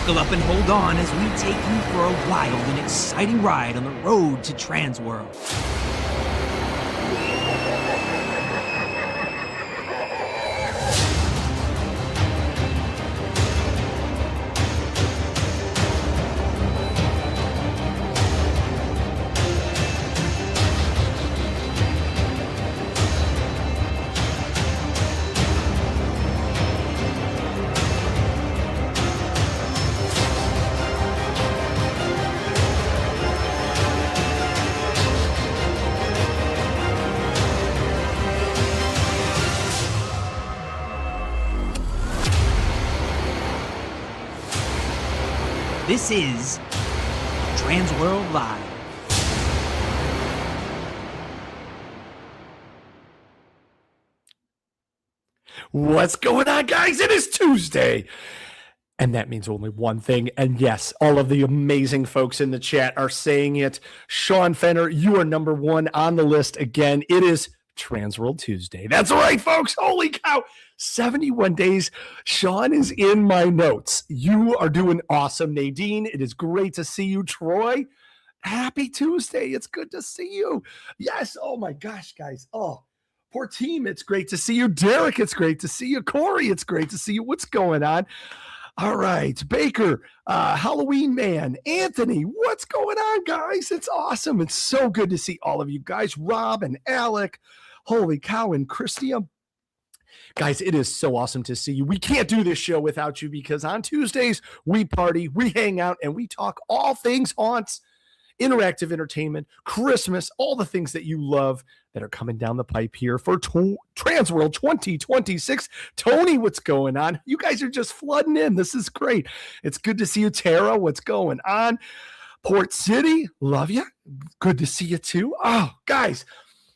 Buckle up and hold on as we take you for a wild and exciting ride on the road to TransWorld. This is TransWorld Live. What's going on, guys? It is Tuesday. And that means only one thing. And yes, all of the amazing folks in the chat are saying it. Sean Fenner, you are number one on the list again. It is TransWorld Tuesday. That's right, folks. Holy cow. 71 days. Sean is in my notes. You are doing awesome, Nadine. It is great to see you, Troy. Happy Tuesday. It's good to see you. Yes. Oh my gosh, guys. Oh, poor team. It's great to see you. Derek, it's great to see you. Corey, it's great to see you. What's going on? All right. Baker, Halloween Man, Anthony, what's going on, guys? It's awesome. It's so good to see all of you guys. Rob and Alec. Holy cow. And Christia. Guys, it is so awesome to see you. We can't do this show without you because on Tuesdays, we party, we hang out, and we talk all things haunts, interactive entertainment, Christmas, all the things that you love that are coming down the pipe here for TransWorld 2026. Tony, what's going on? You guys are just flooding in. This is great. It's good to see you, Tara. What's going on? Port City, love you. Good to see you too. Oh, guys.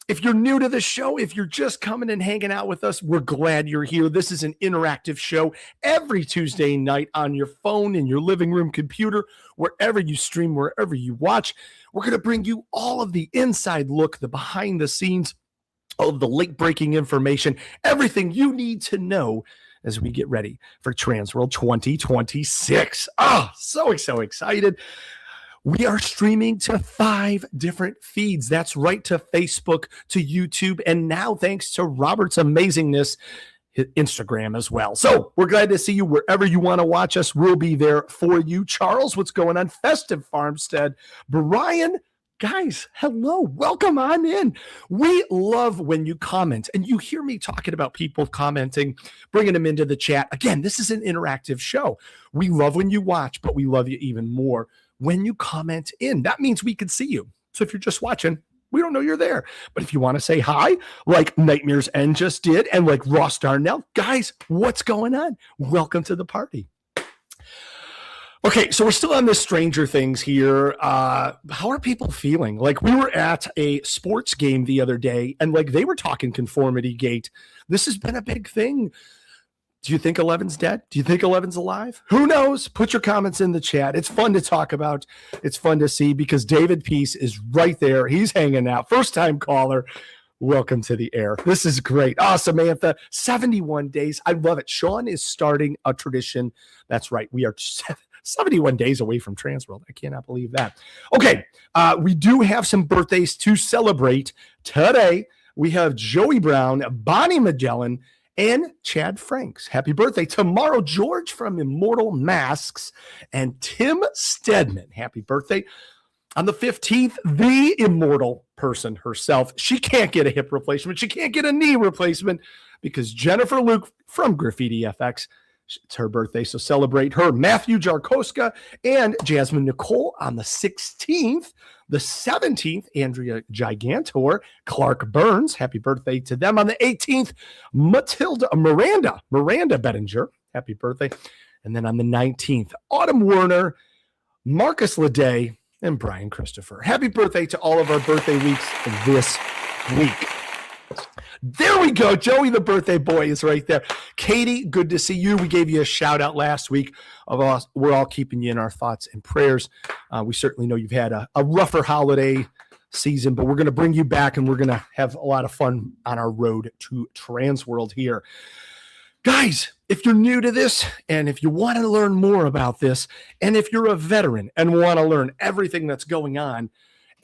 If you're new to the show, if you're just coming and hanging out with us, we're glad you're here. This is an interactive show every Tuesday night on your phone, in your living room computer, wherever you stream, wherever you watch. We're going to bring you all of the inside look, the behind the scenes, all of the late breaking information, everything you need to know as we get ready for TransWorld 2026. So excited. We are streaming to 5 different feeds. That's right, to Facebook, to YouTube, and now thanks to Robert's amazingness, Instagram as well. So we're glad to see you wherever you want to watch us. We'll be there for you. Charles, what's going on? Festive Farmstead. Brian, guys, hello. Welcome on in. We love when you comment, and you hear me talking about people commenting, bringing them into the chat. Again, this is an interactive show. We love when you watch, but we love you even more when you comment in. That means we can see you. So if you're just watching, we don't know you're there. But if you want to say hi, like Nightmares End just did, and like Ross Darnell, guys, what's going on? Welcome to the party. Okay, so we're still on this Stranger Things here. How are people feeling? Like, we were at a sports game the other day, and like they were talking conformity gate. This has been a big thing. Do you think Eleven's dead? Do you think Eleven's alive? Who knows? Put your comments in the chat. It's fun to talk about. It's fun to see because David Peace is right there. He's hanging out. First-time caller. Welcome to the air. This is great. Oh, Samantha, 71 days. I love it. Sean is starting a tradition. That's right. We are 71 days away from TransWorld. I cannot believe that. Okay, we do have some birthdays to celebrate today. We have Joey Brown, Bonnie Magellan, and Chad Franks. Happy birthday. Tomorrow, George from Immortal Masks and Tim Stedman. Happy birthday. On the 15th, the immortal person herself. She can't get a hip replacement. She can't get a knee replacement because Jennifer Luke from Graffiti FX, it's her birthday, so celebrate her. Matthew Jarkoska and Jasmine Nicole on the 16th. The 17th, Andrea Gigantor, Clark Burns. Happy birthday to them. On the 18th, Miranda Bettinger. Happy birthday. And then on the 19th, Autumn Werner, Marcus Leday, and Brian Christopher. Happy birthday to all of our birthday weeks this week. There we go. Joey, the birthday boy, is right there. Katie, good to see you. We gave you a shout out last week. We're all keeping you in our thoughts and prayers. We certainly know you've had a rougher holiday season, but we're going to bring you back and we're going to have a lot of fun on our road to TransWorld here. Guys, if you're new to this and if you want to learn more about this, and if you're a veteran and want to learn everything that's going on,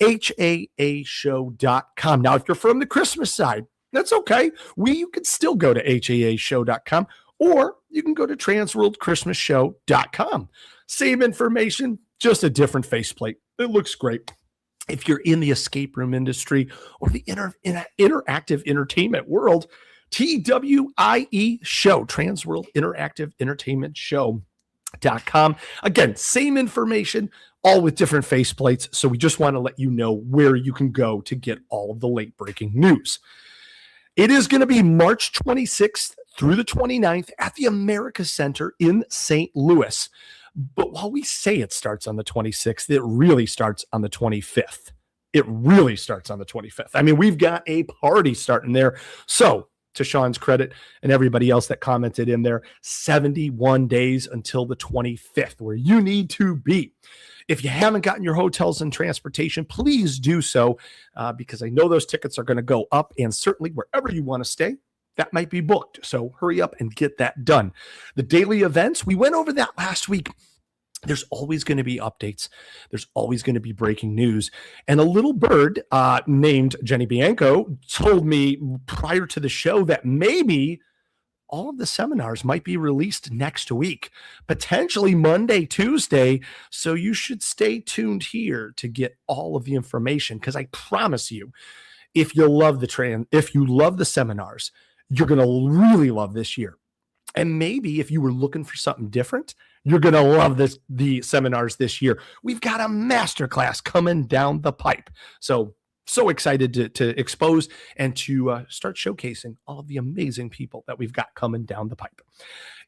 HAAshow.com. Now, if you're from the Christmas side, that's okay. You can still go to HAAshow.com, or you can go to TransWorldChristmasShow.com. Same information, just a different faceplate. It looks great. If you're in the escape room industry or the interactive entertainment world, TWIE Show, TransWorld Interactive Entertainment Show.com. Again, same information, all with different faceplates. So we just want to let you know where you can go to get all of the late breaking news. It is going to be March 26th through the 29th at the America Center in St. Louis. But while we say it starts on the 26th, it really starts on the 25th. It really starts on the 25th. I mean, we've got a party starting there. So, to Sean's credit and everybody else that commented in there, 71 days until the 25th, where you need to be. If you haven't gotten your hotels and transportation, please do so, because I know those tickets are going to go up, and certainly wherever you want to stay, that might be booked. So hurry up and get that done. The daily events, we went over that last week. There's always going to be updates. There's always going to be breaking news. And a little bird named Jenny Bianco told me prior to the show that maybe all of the seminars might be released next week, potentially Monday, Tuesday. So you should stay tuned here to get all of the information, because I promise you, if you love the seminars, you're going to really love this year. And maybe if you were looking for something different, you're going to love the seminars this year. We've got a masterclass coming down the pipe. So excited to expose and to start showcasing all of the amazing people that we've got coming down the pipe.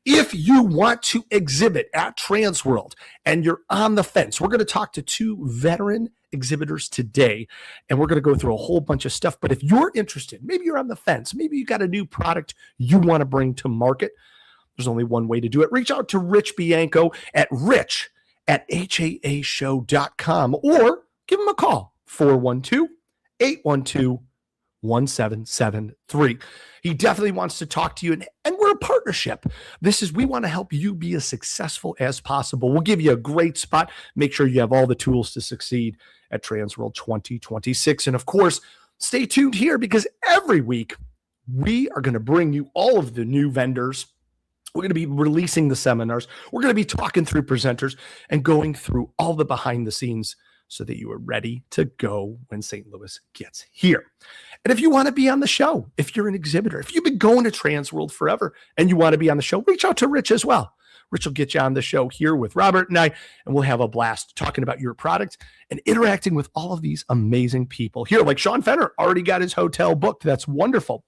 If you want to exhibit at TransWorld and you're on the fence, we're going to talk to two veteran exhibitors today, and we're going to go through a whole bunch of stuff. But if you're interested, maybe you're on the fence, maybe you got a new product you want to bring to market, there's only one way to do it. Reach out to Rich Bianco at rich@haashow.com, or give him a call, 412-812-1773. He definitely wants to talk to you, and we're a partnership. We want to help you be as successful as possible. We'll give you a great spot. Make sure you have all the tools to succeed at TransWorld 2026. And of course, stay tuned here, because every week we are going to bring you all of the new vendors. We're going to be releasing the seminars. We're going to be talking through presenters and going through all the behind the scenes so that you are ready to go when St. Louis gets here. And if you want to be on the show, if you're an exhibitor, if you've been going to TransWorld forever and you want to be on the show, reach out to Rich as well. Rich will get you on the show here with Robert and I, and we'll have a blast talking about your product and interacting with all of these amazing people here. Like Sean Fenner already got his hotel booked. That's wonderful.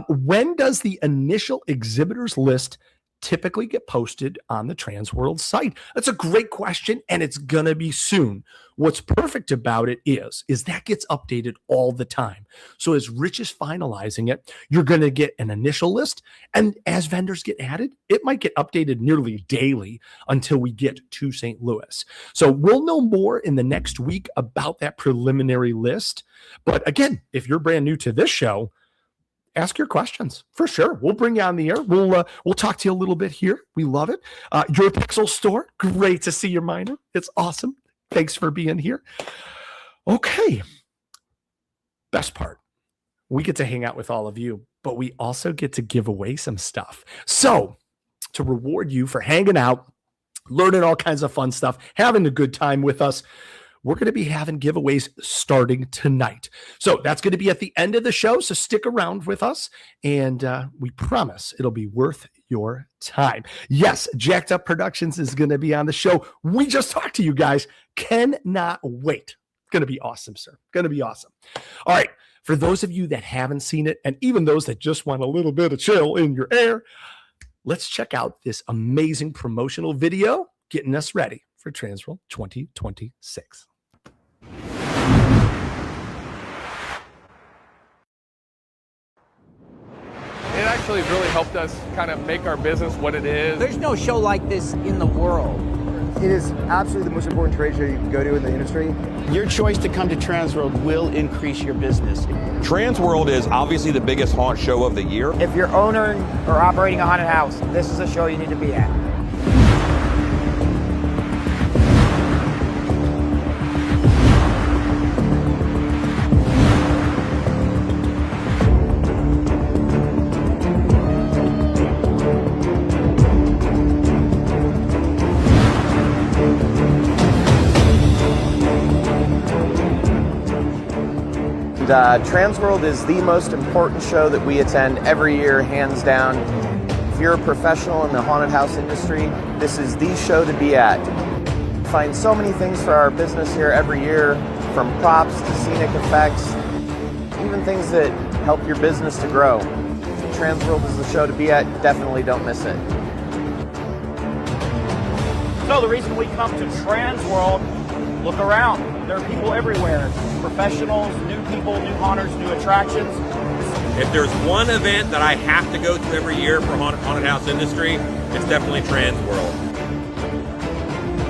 When does the initial exhibitors list typically get posted on the TransWorld site? That's a great question, and it's going to be soon. What's perfect about it is that gets updated all the time. So as Rich is finalizing it, you're going to get an initial list, and as vendors get added, it might get updated nearly daily until we get to St. Louis. So we'll know more in the next week about that preliminary list. But again, if you're brand new to this show, ask your questions for sure. We'll bring you on the air. We'll talk to you a little bit here. We love it. Your Pixel Store, great to see your miner. It's awesome. Thanks for being here. Okay. Best part, we get to hang out with all of you, but we also get to give away some stuff. So to reward you for hanging out, learning all kinds of fun stuff, having a good time with us, we're going to be having giveaways starting tonight. So that's going to be at the end of the show. So stick around with us, and we promise it'll be worth your time. Yes, Jacked Up Productions is going to be on the show. We just talked to you guys. Cannot wait. Going to be awesome, sir. Going to be awesome. All right. For those of you that haven't seen it, and even those that just want a little bit of chill in your air, let's check out this amazing promotional video getting us ready for TransWorld 2026. It actually really helped us kind of make our business what it is. There's no show like this in the world. It is absolutely the most important trade show you can go to in the industry. Your choice to come to TransWorld will increase your business. TransWorld is obviously the biggest haunt show of the year. If you're owning or operating a haunted house, this is a show you need to be at. TransWorld is the most important show that we attend every year, hands down. If you're a professional in the haunted house industry, this is the show to be at. We find so many things for our business here every year, from props to scenic effects, even things that help your business to grow. TransWorld is the show to be at. Definitely don't miss it. So the reason we come to TransWorld, look around. There are people everywhere. Professionals, new people, new haunters, new attractions. If there's one event that I have to go to every year for haunted house industry, it's definitely TransWorld.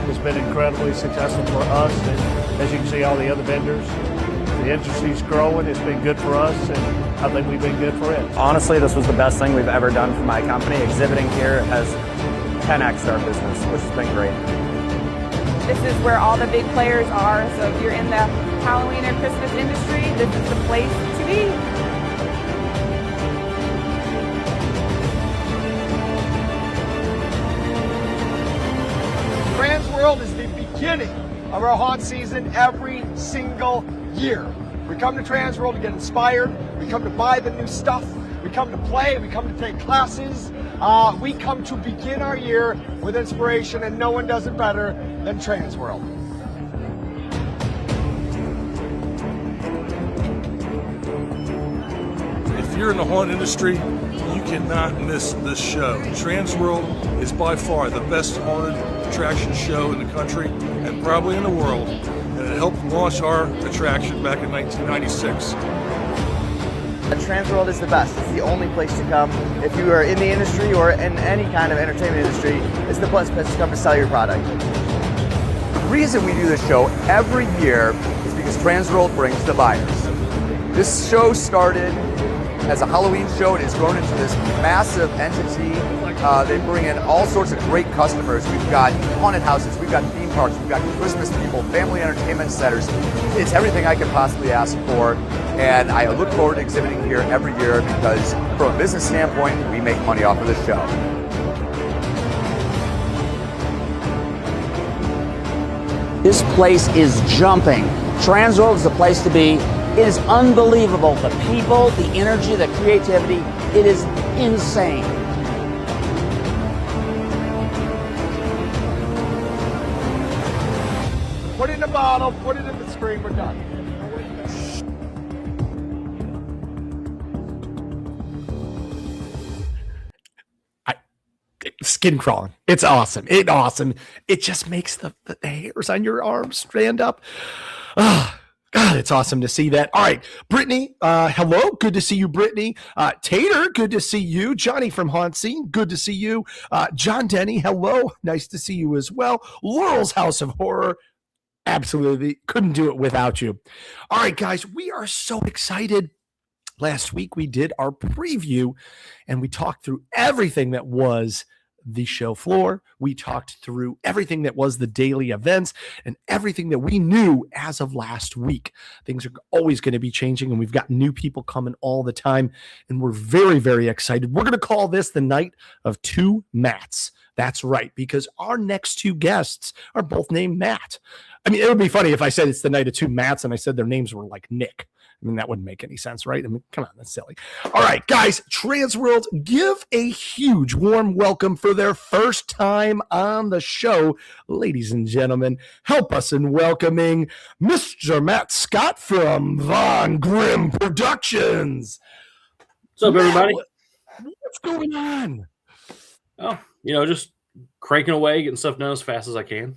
It's been incredibly successful for us, and as you can see, all the other vendors. The industry's growing. It's been good for us, and I think we've been good for it. Honestly, this was the best thing we've ever done for my company. Exhibiting here has 10x'd our business, which has been great. This is where all the big players are, so if you're in the Halloween or Christmas industry, this is the place to be. TransWorld is the beginning of our haunt season every single year. We come to TransWorld to get inspired, we come to buy the new stuff, we come to play, we come to take classes, we come to begin our year with inspiration, and no one does it better than TransWorld. If you're in the haunt industry, you cannot miss this show. TransWorld is by far the best haunted attraction show in the country and probably in the world, and it helped launch our attraction back in 1996. TransWorld is the best. It's the only place to come. If you are in the industry or in any kind of entertainment industry, it's the best place to come to sell your product. The reason we do this show every year is because TransWorld brings the buyers. This show started as a Halloween show and has grown into this massive entity. They bring in all sorts of great customers. We've got haunted houses, we've got theme parks, we've got Christmas people, family entertainment centers. It's everything I could possibly ask for, and I look forward to exhibiting here every year because from a business standpoint, we make money off of this show. This place is jumping. TransWorld is the place to be. It is unbelievable. The people, the energy, the creativity, it is insane. Put it in a bottle, put it in the screen, we're done. Skin crawling. It's awesome. It just makes the hairs on your arms stand up. Ah, God, it's awesome to see that. All right, Brittany, hello. Good to see you, Brittany. Tater, good to see you. Johnny from Haunt Scene, good to see you. John Denny, hello. Nice to see you as well. Laurel's House of Horror, absolutely couldn't do it without you. All right, guys, we are so excited. Last week we did our preview and we talked through everything that was the show floor. We talked through everything that was the daily events and everything that we knew as of last week. Things are always going to be changing and we've got new people coming all the time and we're very, very excited. We're going to call this the night of two Matts. That's right, because our next two guests are both named Matt. I mean, it would be funny if I said it's the night of two Matts and I said their names were like Nick. I mean, that wouldn't make any sense, right? I mean, come on, that's silly. All right, guys, TransWorld, give a huge warm welcome for their first time on the show. Ladies and gentlemen, help us in welcoming Mr. Matt Scott from Grimm Productions. What's up, everybody? What's going on? Oh, just cranking away, getting stuff done as fast as I can.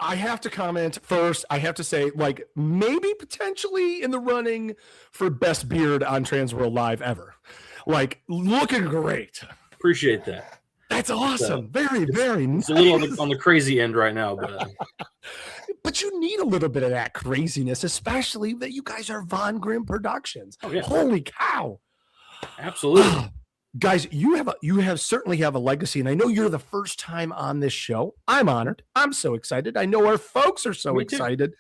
I have to comment first. I have to say, maybe potentially in the running for best beard on TransWorld Live ever. Looking great. Appreciate that. That's awesome. Very nice. It's a little on the crazy end right now, but but you need a little bit of that craziness, especially that you guys are Von Grimm Productions. Oh, yeah. Holy cow. Absolutely. Guys, you certainly have a legacy, and I know you're the first time on this show. I'm honored. I'm so excited. I know our folks are so excited.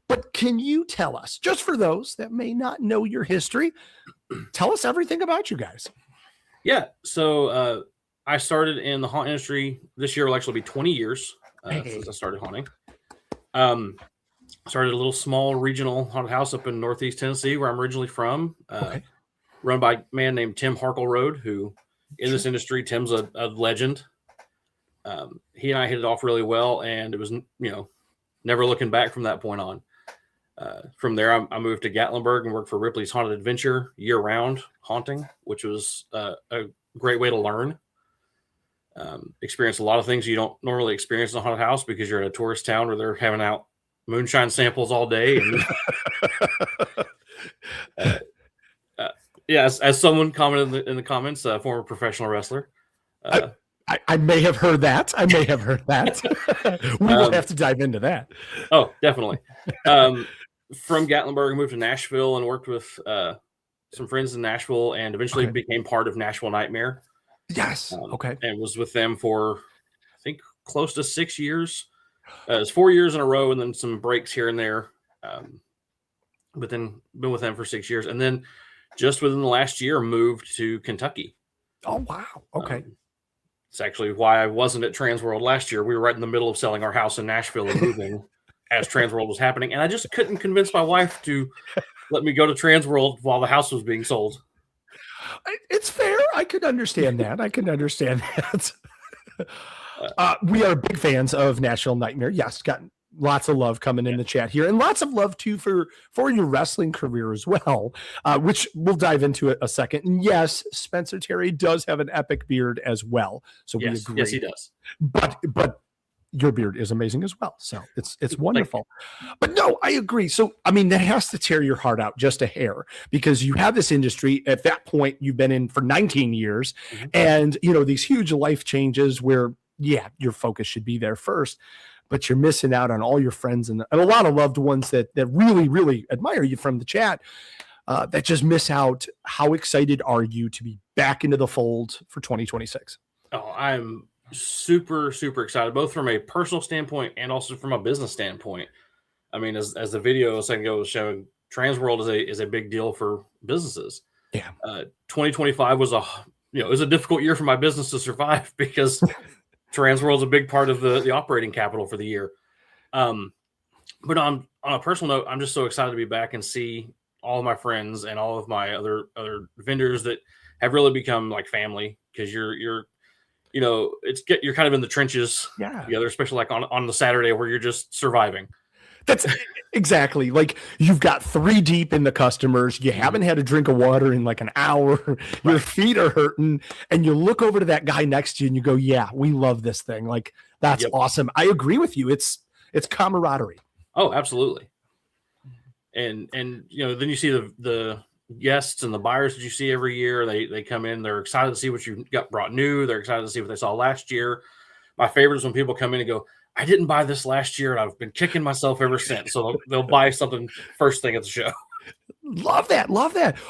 But can you tell us, just for those that may not know your history, tell us everything about you guys. Yeah. So I started in the haunt industry. This year will actually be 20 years since I started haunting. Started a little small regional haunted house up in Northeast Tennessee, where I'm originally from, run by a man named Tim Harkleroad, who in this industry, Tim's a legend. He and I hit it off really well, and it was, never looking back from that point on. From there, I moved to Gatlinburg and worked for Ripley's Haunted Adventure year-round haunting, which was a great way to learn. Experience a lot of things you don't normally experience in a haunted house because you're in a tourist town where they're having out moonshine samples all day. And as someone commented in the comments, former professional wrestler. I may have heard that. We will have to dive into that. Oh, definitely. From Gatlinburg, I moved to Nashville and worked with some friends in Nashville, and eventually became part of Nashville Nightmare. Yes. And was with them for, I think, close to 6 years. It's 4 years in a row, and then some breaks here and there. But then been with them for 6 years, and then just within the last year, moved to Kentucky. Oh wow! Okay. It's actually why I wasn't at TransWorld last year. We were right in the middle of selling our house in Nashville and moving as TransWorld was happening. And I just couldn't convince my wife to let me go to TransWorld while the house was being sold. It's fair. I could understand that. We are big fans of Nashville Nightmare. Yes, got lots of love coming in the chat here, and lots of love too for your wrestling career as well, which we'll dive into it a second. And yes, Spencer Terry does have an epic beard as well, so we agree. Yes, he does. But your beard is amazing as well, so it's wonderful. But no, I agree. So I mean, that has to tear your heart out just a hair, because you have this industry at that point you've been in for 19 years, and these huge life changes where your focus should be there first. But you're missing out on all your friends and a lot of loved ones that really, really admire you from the chat, that just miss out. How excited are you to be back into the fold for 2026? Oh, I'm super, super excited, both from a personal standpoint and also from a business standpoint. I mean, as the video a second ago was showing, TransWorld is a big deal for businesses. Yeah. 2025 was a difficult year for my business to survive because TransWorld's a big part of the operating capital for the year. But on a personal note, I'm just so excited to be back and see all of my friends and all of my other vendors that have really become like family, because you're kind of in the trenches together, especially like on the Saturday where you're just surviving. That's exactly, like, you've got 3 deep in the customers. You haven't had a drink of water in like an hour. Your feet are hurting, and you look over to that guy next to you and you go, yeah, we love this thing. Like, that's awesome. I agree with you. It's camaraderie. Oh, absolutely. And then you see the guests and the buyers that you see every year. They come in, they're excited to see what you got brought new. They're excited to see what they saw last year. My favorite is when people come in and go, I didn't buy this last year, and I've been kicking myself ever since. So they'll buy something first thing at the show. Love that.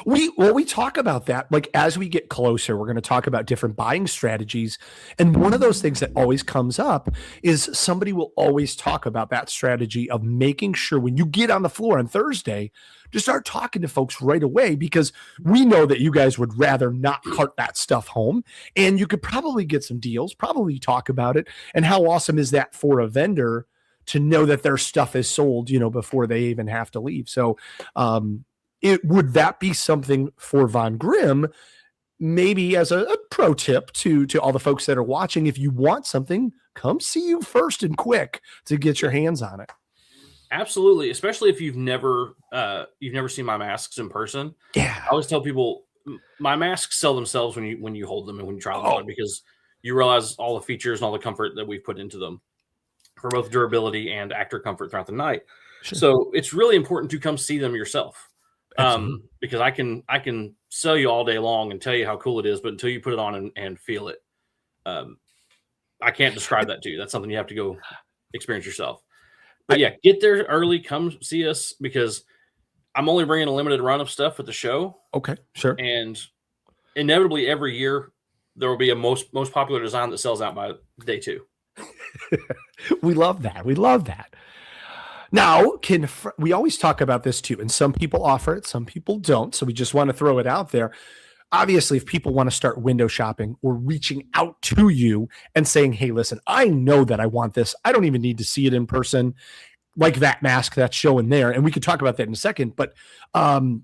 We talk about that. Like, as we get closer, we're going to talk about different buying strategies. And one of those things that always comes up is somebody will always talk about that strategy of making sure when you get on the floor on Thursday to start talking to folks right away, because we know that you guys would rather not cart that stuff home, and you could probably get some deals, probably talk about it. And how awesome is that for a vendor to know that their stuff is sold, before they even have to leave. So, would that be something for Von Grimm, maybe as a pro tip to all the folks that are watching? If you want something, come see you first and quick to get your hands on it. Absolutely, especially if you've never seen my masks in person. Yeah, I always tell people my masks sell themselves when you hold them and when you try them on, because you realize all the features and all the comfort that we've put into them for both durability and actor comfort throughout the night. Sure. So it's really important to come see them yourself. Because I can sell you all day long and tell you how cool it is, but until you put it on and feel it, I can't describe that to you. That's something you have to go experience yourself. But yeah, get there early. Come see us because I'm only bringing a limited run of stuff at the show. Okay, sure. And inevitably every year there will be a most popular design that sells out by day 2. We love that. We love that. Now, we always talk about this too, and some people offer it, some people don't. So we just want to throw it out there. Obviously, if people want to start window shopping or reaching out to you and saying, hey, listen, I know that I want this. I don't even need to see it in person, like that mask that's showing there. And we could talk about that in a second. But can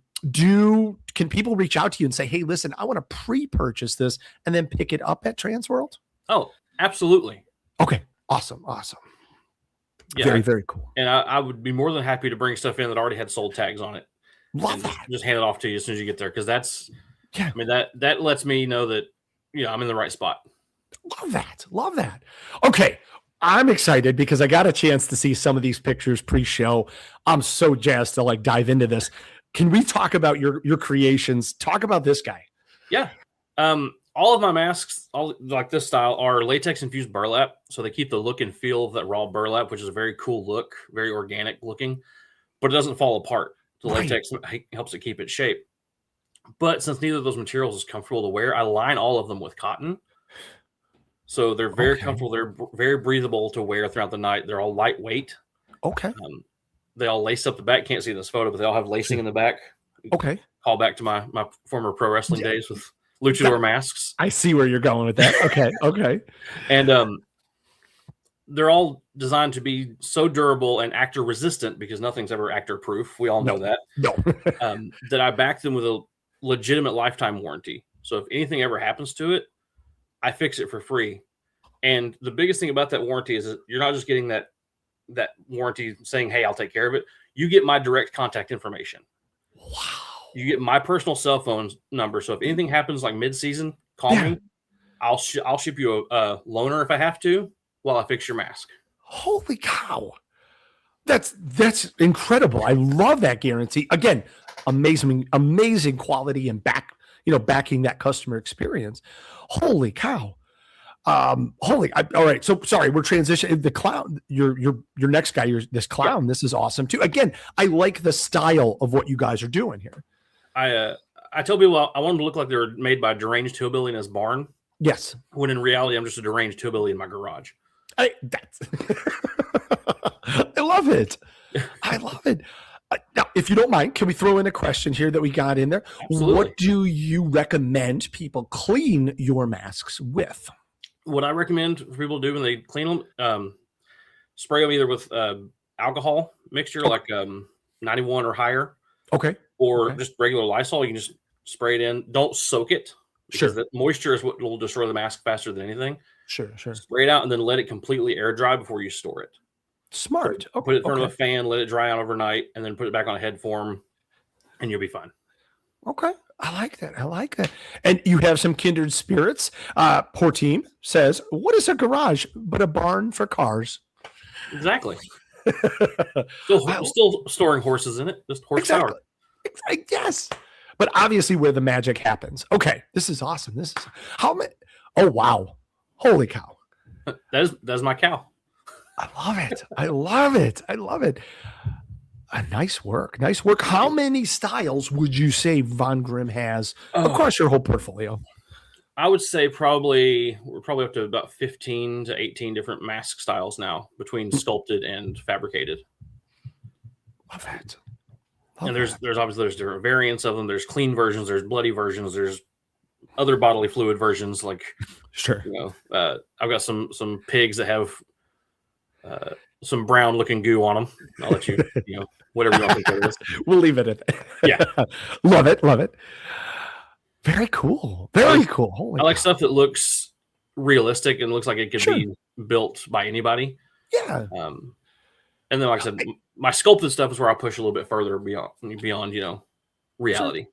people reach out to you and say, hey, listen, I want to pre-purchase this and then pick it up at TransWorld? Oh, absolutely. Okay. Awesome. Yeah, very, very cool. And I would be more than happy to bring stuff in that already had sold tags on it. Love that. Just hand it off to you as soon as you get there. Because I mean, that lets me know that, I'm in the right spot. Love that. Okay. I'm excited because I got a chance to see some of these pictures pre-show. I'm so jazzed to dive into this. Can we talk about your creations? Talk about this guy. Yeah. All of my masks, all like this style, are latex infused burlap. So they keep the look and feel of that raw burlap, which is a very cool look, very organic looking, but it doesn't fall apart. The latex helps it keep its shape. But since neither of those materials is comfortable to wear, I line all of them with cotton. So they're very comfortable. They're very breathable to wear throughout the night. They're all lightweight. Okay. They all lace up the back. Can't see in this photo, but they all have lacing in the back. Okay. Call back to my former pro wrestling days with luchador masks. I see where you're going with that. Okay. And they're all designed to be so durable and actor resistant because nothing's ever actor proof. We all know that. No. That I back them with a legitimate lifetime warranty. So if anything ever happens to it, I fix it for free. And the biggest thing about that warranty is that you're not just getting that warranty saying, hey, I'll take care of it. You get my direct contact information. Wow. You get my personal cell phone number. So if anything happens like mid-season, call me. I'll ship you a loaner if I have to while I fix your mask. Holy cow. That's incredible. I love that guarantee. Again, amazing quality and backing that customer experience. Holy cow. All right. So sorry, we're transitioning. The clown, your next guy, this clown. This is awesome too. Again, I like the style of what you guys are doing here. I tell people I want them to look like they were made by a deranged hillbilly in his barn. Yes. When in reality, I'm just a deranged hillbilly in my garage. I love it. I love it. Now, if you don't mind, can we throw in a question here that we got in there? Absolutely. What do you recommend people clean your masks with? What I recommend for people to do when they clean them, spray them either with alcohol mixture, like 91 or higher. Okay. Or just regular Lysol. You can just spray it in. Don't soak it. Because the moisture is what will destroy the mask faster than anything. Sure. Spray it out and then let it completely air dry before you store it. Smart. Put it in front of a fan, let it dry out overnight, and then put it back on a head form, and you'll be fine. Okay. I like that. And you have some kindred spirits. Poor team says, what is a garage but a barn for cars? Exactly. Still storing horses in it. Just horsepower. Exactly. Yes. But obviously where the magic happens. Okay. This is awesome. This is how many. Oh, wow. Holy cow. That's my cow. I love it. Nice work. How many styles would you say Von Grimm has across your whole portfolio? I would say we're probably up to about 15 to 18 different mask styles now between sculpted and fabricated. Love that. And there's obviously different variants of them. There's clean versions, there's bloody versions, there's other bodily fluid versions. Like, sure, I've got some pigs that have some brown looking goo on them. I'll let you, whatever you want to consider this. We'll leave it at that. Yeah, love it. Very cool. Holy I like stuff that looks realistic and looks like it could be built by anybody. Yeah. And then, like I said, my sculpted stuff is where I push a little bit further beyond reality.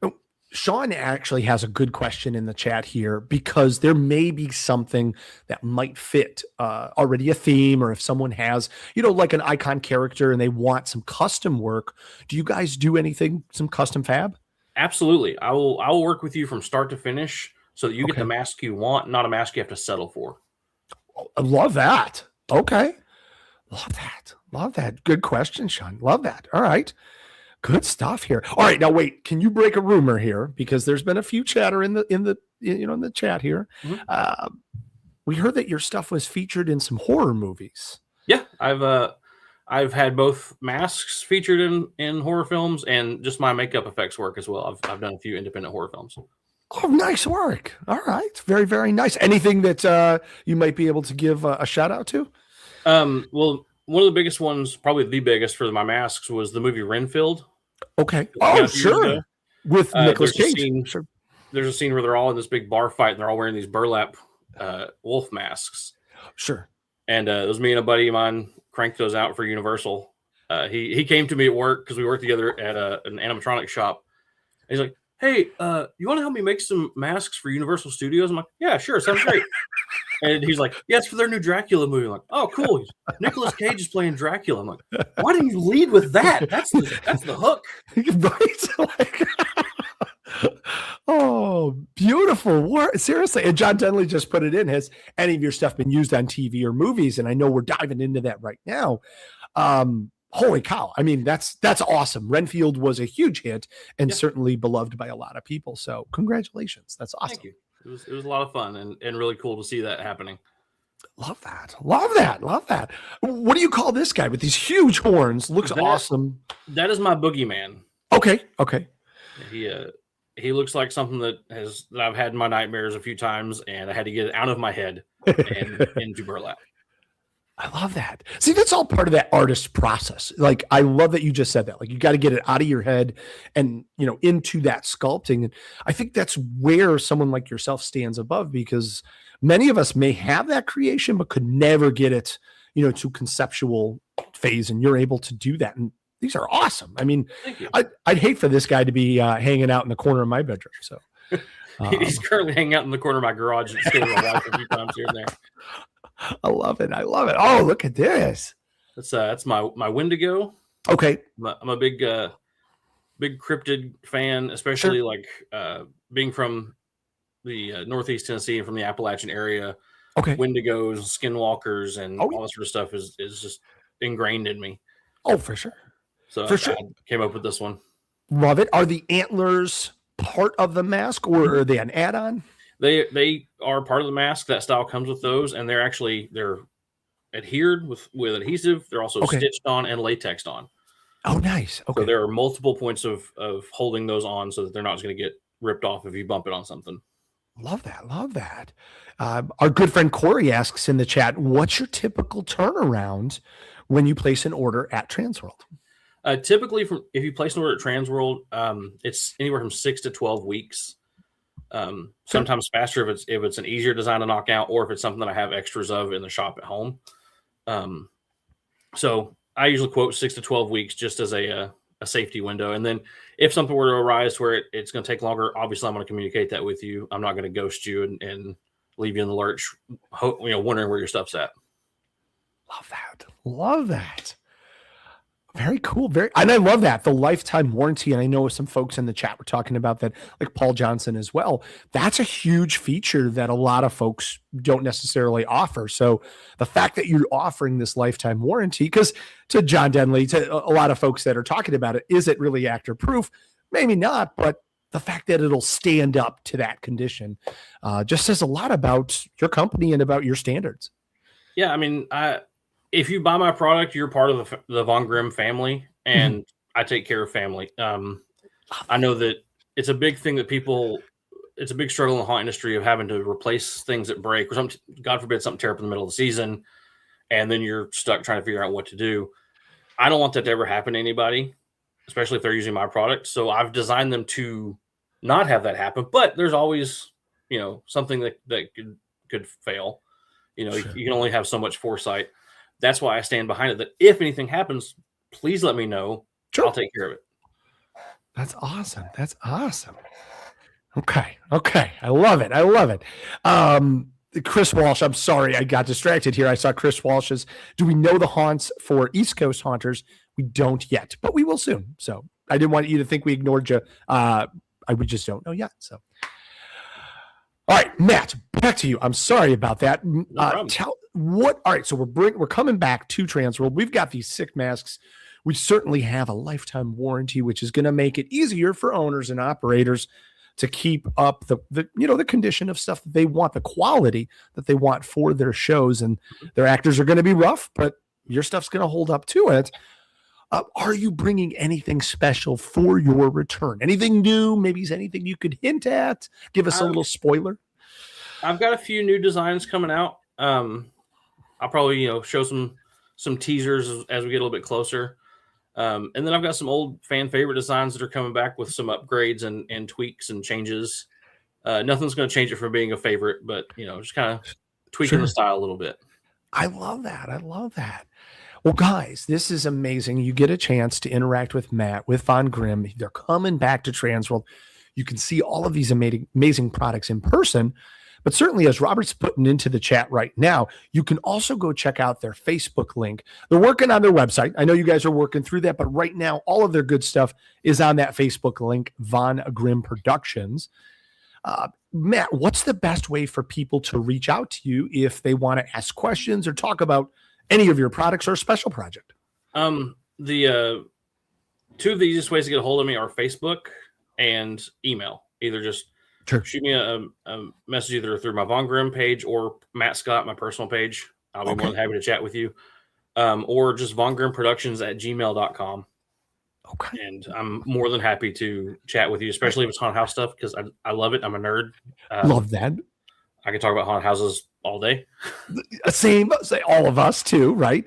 Sure. Sean actually has a good question in the chat here because there may be something that might fit already a theme, or if someone has, like an icon character and they want some custom work. Do you guys do anything, some custom fab? Absolutely. I will work with you from start to finish so that you get the mask you want, not a mask you have to settle for. I love that. Okay. Love that. Love that. Good question, Sean. Love that. All right. Good stuff here. All right. Now wait, can you break a rumor here? Because there's been a few chatter in the chat here. Mm-hmm. We heard that your stuff was featured in some horror movies. Yeah, I've had both masks featured in horror films and just my makeup effects work as well. I've done a few independent horror films. Oh, nice work. All right. Very, very nice. Anything that you might be able to give a shout out to? Well, one of the biggest ones, probably the biggest for my masks, was the movie Renfield. Okay. Oh, sure. With Nicolas Cage. Sure. There's a scene where they're all in this big bar fight and they're all wearing these burlap wolf masks. Sure. And it was me and a buddy of mine cranked those out for Universal. He came to me at work because we worked together at an animatronic shop. And he's like, "Hey, you want to help me make some masks for Universal Studios?" I'm like, "Yeah, sure, sounds great." And he's like, "Yeah, it's for their new Dracula movie." I'm like, "Oh, cool. Nicolas Cage is playing Dracula." I'm like, "Why didn't you lead with that? That's the hook." Right? Oh, beautiful work. Seriously. And John Denley just put it in. Has any of your stuff been used on TV or movies? And I know we're diving into that right now. Holy cow. I mean, that's awesome. Renfield was a huge hit and certainly beloved by a lot of people. So congratulations. That's awesome. Thank you. It was a lot of fun and really cool to see that happening. Love that. Love that. Love that. What do you call this guy with these huge horns? Looks awesome. That is my boogeyman. Okay. Okay. He looks like something that I've had in my nightmares a few times, and I had to get it out of my head and into burlap. I love that. See, that's all part of that artist process. Like, I love that you just said that. Like, you got to get it out of your head and, into that sculpting. And I think that's where someone like yourself stands above, because many of us may have that creation, but could never get it, to conceptual phase. And you're able to do that. And these are awesome. I mean, I'd hate for this guy to be hanging out in the corner of my bedroom. So he's currently hanging out in the corner of my garage and staying my wife a few times here and there. I love it. I love it. Oh, look at this. That's my Wendigo. Okay. I'm a big cryptid fan, especially being from the Northeast Tennessee and from the Appalachian area. Okay. Wendigos, skinwalkers, and all that sort of stuff is just ingrained in me. Oh, for sure. So for sure. I came up with this one. Love it. Are the antlers part of the mask, or are they an add-on? They are part of the mask. That style comes with those, and they're adhered with adhesive. They're also stitched on and latexed on. Oh, nice. Okay. So there are multiple points of holding those on so that they're not just going to get ripped off if you bump it on something. Love that. Love that. Our good friend Corey asks in the chat, what's your typical turnaround when you place an order at TransWorld? Typically, if you place an order at TransWorld, it's anywhere from 6 to 12 weeks. Sometimes faster if it's an easier design to knock out, or if it's something that I have extras of in the shop at home. So I usually quote 6 to 12 weeks just as a safety window. And then if something were to arise where it's going to take longer, obviously I'm going to communicate that with you. I'm not going to ghost you and leave you in the lurch, wondering where your stuff's at. Love that. Love that. Very cool. And I love that. The lifetime warranty. And I know some folks in the chat were talking about that, like Paul Johnson as well. That's a huge feature that a lot of folks don't necessarily offer. So the fact that you're offering this lifetime warranty, because to John Denley, to a lot of folks that are talking about it, is it really actor proof? Maybe not, but the fact that it'll stand up to that condition just says a lot about your company and about your standards. Yeah. I mean, if you buy my product, you're part of the Von Grimm family, and I take care of family. I know that it's a big thing that it's a big struggle in the haunt industry of having to replace things that break, or something, God forbid, something tear up in the middle of the season, and then you're stuck trying to figure out what to do. I don't want that to ever happen to anybody, especially if they're using my product. So I've designed them to not have that happen, but there's always, something that could fail. You can only have so much foresight. That's why I stand behind it, that if anything happens, please let me know. Sure. I'll take care of it. That's awesome. That's awesome. Okay. I love it. Chris Walsh, I'm sorry, I got distracted here. I saw Chris Walsh's, do we know the haunts for East Coast haunters? We don't yet, but we will soon. So I didn't want you to think we ignored you. We just don't know yet. So, All right, Matt, back to you. I'm sorry about that. problem. Tell what. All right, so we're coming back to TransWorld. We've got these sick masks. We certainly have a lifetime warranty, which is going to make it easier for owners and operators to keep up the condition of stuff that they want, the quality that they want for their shows. And their actors are going to be rough, but your stuff's going to hold up to it. Are you bringing anything special for your return? Anything new? Maybe is anything you could hint at? Give us a little spoiler. I've got a few new designs coming out. I'll probably show some teasers as we get a little bit closer. And then I've got some old fan favorite designs that are coming back with some upgrades and tweaks and changes. Nothing's going to change it from being a favorite, but just kind of tweaking the style a little bit. I love that. I love that. Well, guys, this is amazing. You get a chance to interact with Matt, with Von Grimm. They're coming back to TransWorld. You can see all of these amazing products in person. But certainly, as Robert's putting into the chat right now, you can also go check out their Facebook link. They're working on their website. I know you guys are working through that, but right now, all of their good stuff is on that Facebook link, Von Grimm Productions. Matt, what's the best way for people to reach out to you if they want to ask questions or talk about any of your products or a special project? The two of the easiest ways to get a hold of me are Facebook and email. Either just shoot me a message either through my Von Grimm page or Matt Scott, my personal page. I'll be more than happy to chat with you. Or just vongrimmproductions@gmail.com. Okay. And I'm more than happy to chat with you, especially if it's haunted house stuff, because I love it. I'm a nerd. Love that. I can talk about haunted houses all day. Same, all of us too, right?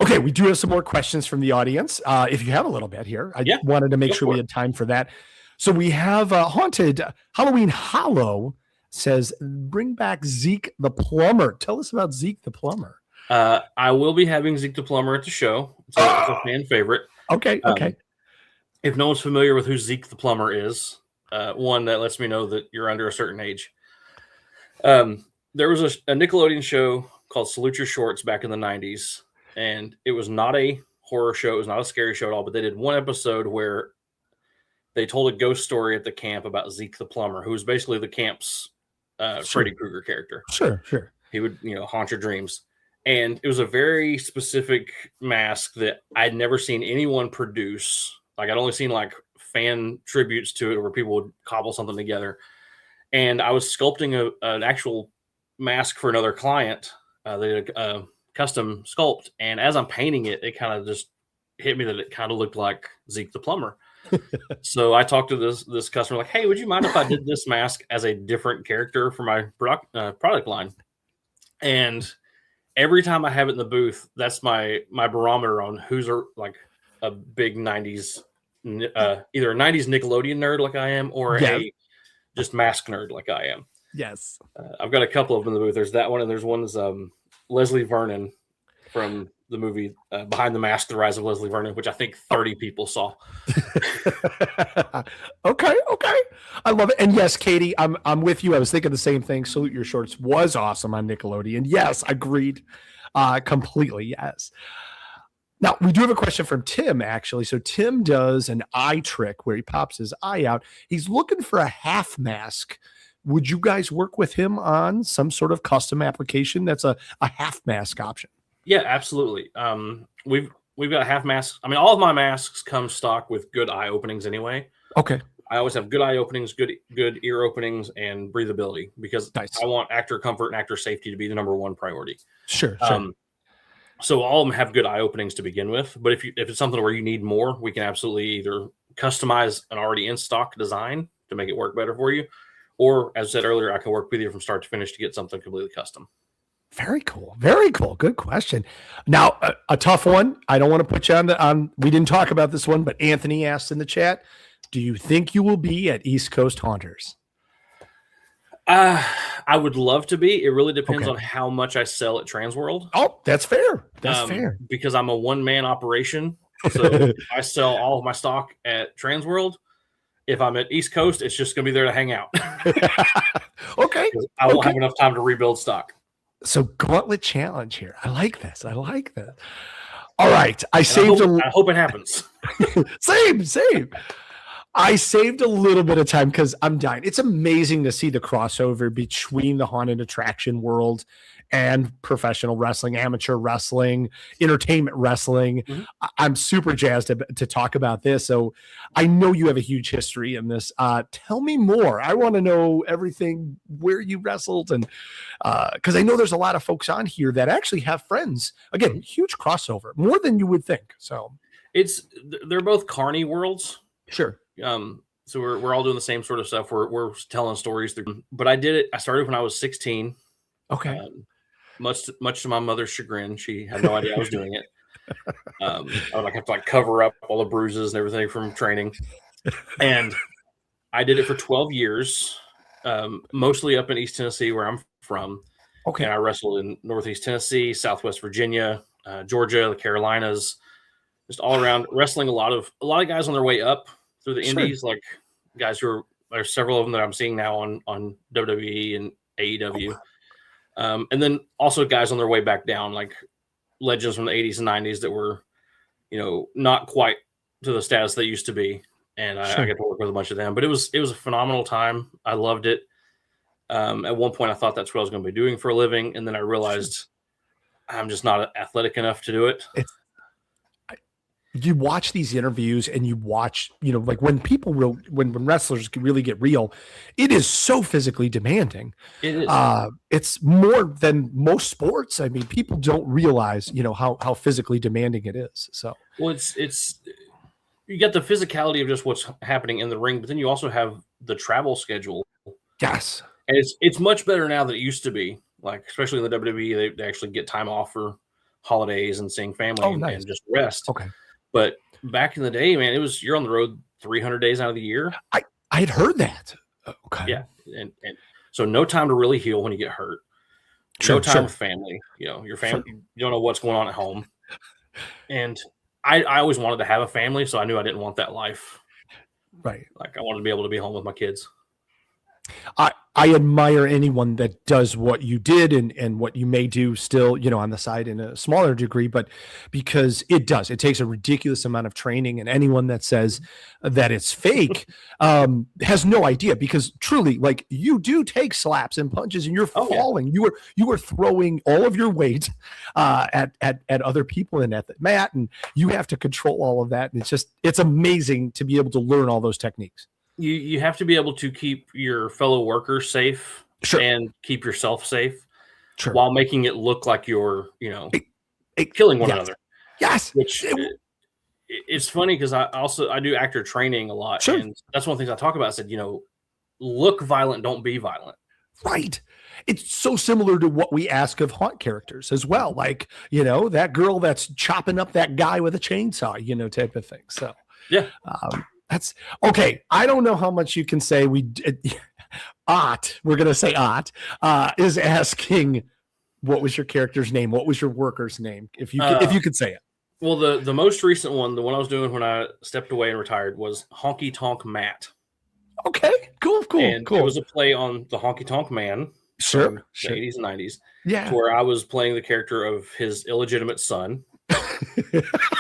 Okay, we do have some more questions from the audience. If you have a little bit here, I wanted to make sure we had time for that. So we have Haunted Halloween Hollow says, bring back Zeke the Plumber. Tell us about Zeke the Plumber. I will be having Zeke the Plumber at the show. It's a fan favorite. Okay. If no one's familiar with who Zeke the Plumber is, one that lets me know that you're under a certain age. There was a Nickelodeon show called Salute Your Shorts back in the 90s, and it was not a horror show. It was not a scary show at all, but they did one episode where they told a ghost story at the camp about Zeke the Plumber, who was basically the camp's Freddy Krueger character. Sure. He would, haunt your dreams. And it was a very specific mask that I'd never seen anyone produce. Like, I'd only seen fan tributes to it where people would cobble something together. And I was sculpting an actual mask for another client. They did a custom sculpt. And as I'm painting it, it kind of just hit me that it kind of looked like Zeke the Plumber. So I talked to this customer, like, hey, would you mind if I did this mask as a different character for my product line? And every time I have it in the booth, that's my barometer on who's a big 90s, either a 90s Nickelodeon nerd like I am, or a just mask nerd like I am. Yes. I've got a couple of them in the booth. There's that one, and there's one that's Leslie Vernon from the movie Behind the Mask, The Rise of Leslie Vernon, which I think 30 people saw. Okay. I love it. And yes, Katie, I'm with you. I was thinking the same thing. Salute Your Shorts was awesome on Nickelodeon. Yes, agreed. Completely, yes. Now, we do have a question from Tim, actually. So Tim does an eye trick where he pops his eye out. He's looking for a half mask. Would you guys work with him on some sort of custom application that's a half mask option? Yeah, absolutely. We've got half masks. I mean, all of my masks come stock with good eye openings anyway. Okay. I always have good eye openings, good ear openings, and breathability, because I want actor comfort and actor safety to be the number one priority. Sure. So all of them have good eye openings to begin with. But if it's something where you need more, we can absolutely either customize an already in stock design to make it work better for you, or as I said earlier, I can work with you from start to finish to get something completely custom. Very cool. Good question. Now, a tough one. I don't want to put you on we didn't talk about this one, but Anthony asked in the chat, do you think you will be at East Coast Haunters? I would love to be. It really depends on how much I sell at TransWorld. Oh, that's fair. That's fair. Because I'm a one-man operation. So I sell all of my stock at TransWorld. If I'm at East Coast, it's just going to be there to hang out. Okay. I won't have enough time to rebuild stock. So gauntlet challenge here. I like this. All right. I hope it happens. Same. I saved a little bit of time because I'm dying. It's amazing to see the crossover between the haunted attraction world and professional wrestling, amateur wrestling, entertainment wrestling. I'm super jazzed to talk about this. So I know you have a huge history in this. Tell me more. I want to know everything, where you wrestled, and because I know there's a lot of folks on here that actually have friends. Again, huge crossover, more than you would think. So they're both carny worlds. Sure. So we're all doing the same sort of stuff. We're telling stories through, but I did it. I started when I was 16. Okay. Much to my mother's chagrin, she had no idea I was doing it. I would have to cover up all the bruises and everything from training. And I did it for 12 years, mostly up in East Tennessee, where I'm from. Okay. And I wrestled in Northeast Tennessee, Southwest Virginia, Georgia, the Carolinas, just all around, wrestling a lot of guys on their way up through the indies, like guys there's several of them that I'm seeing now on WWE and AEW. And then also guys on their way back down, like legends from the 80s and 90s that were, not quite to the status they used to be. And I got to work with a bunch of them, but it was a phenomenal time. I loved it. At one point I thought that's what I was going to be doing for a living. And then I realized I'm just not athletic enough to do it. You watch these interviews and you watch, like when people when wrestlers can really get real, it is so physically demanding. It is. It's more than most sports. I mean, people don't realize, how physically demanding it is. So, well, it's you get the physicality of just what's happening in the ring, but then you also have the travel schedule. Yes. And it's much better now than it used to be. Like, especially in the WWE, they actually get time off for holidays and seeing family and just rest. Okay. But back in the day, man, you're on the road 300 days out of the year. I had heard that. Okay. Yeah. And so no time to really heal when you get hurt. No time with family. Your family, you don't know what's going on at home. And I always wanted to have a family, so I knew I didn't want that life. Right. Like I wanted to be able to be home with my kids. I admire anyone that does what you did and what you may do still, on the side in a smaller degree, but because it takes a ridiculous amount of training, and anyone that says that it's fake has no idea, because truly, like, you do take slaps and punches and you're falling. Yeah. You are throwing all of your weight at other people and at the mat, and you have to control all of that. And it's amazing to be able to learn all those techniques. You have to be able to keep your fellow workers safe and keep yourself safe while making it look like you're, killing one another. Yes. Which it's funny because I do actor training a lot. Sure. And that's one of the things I talk about. I said, look violent, don't be violent. Right. It's so similar to what we ask of haunt characters as well. Like, that girl that's chopping up that guy with a chainsaw, type of thing. So, yeah. That's okay. I don't know how much you can say. We're going to say Ott is asking, what was your character's name? What was your worker's name? If you could say it. Well, the most recent one, the one I was doing when I stepped away and retired, was Honky Tonk Matt. Okay, cool. And it was a play on the Honky Tonk Man. Sure. The 80s and 90s. Yeah. Where I was playing the character of his illegitimate son.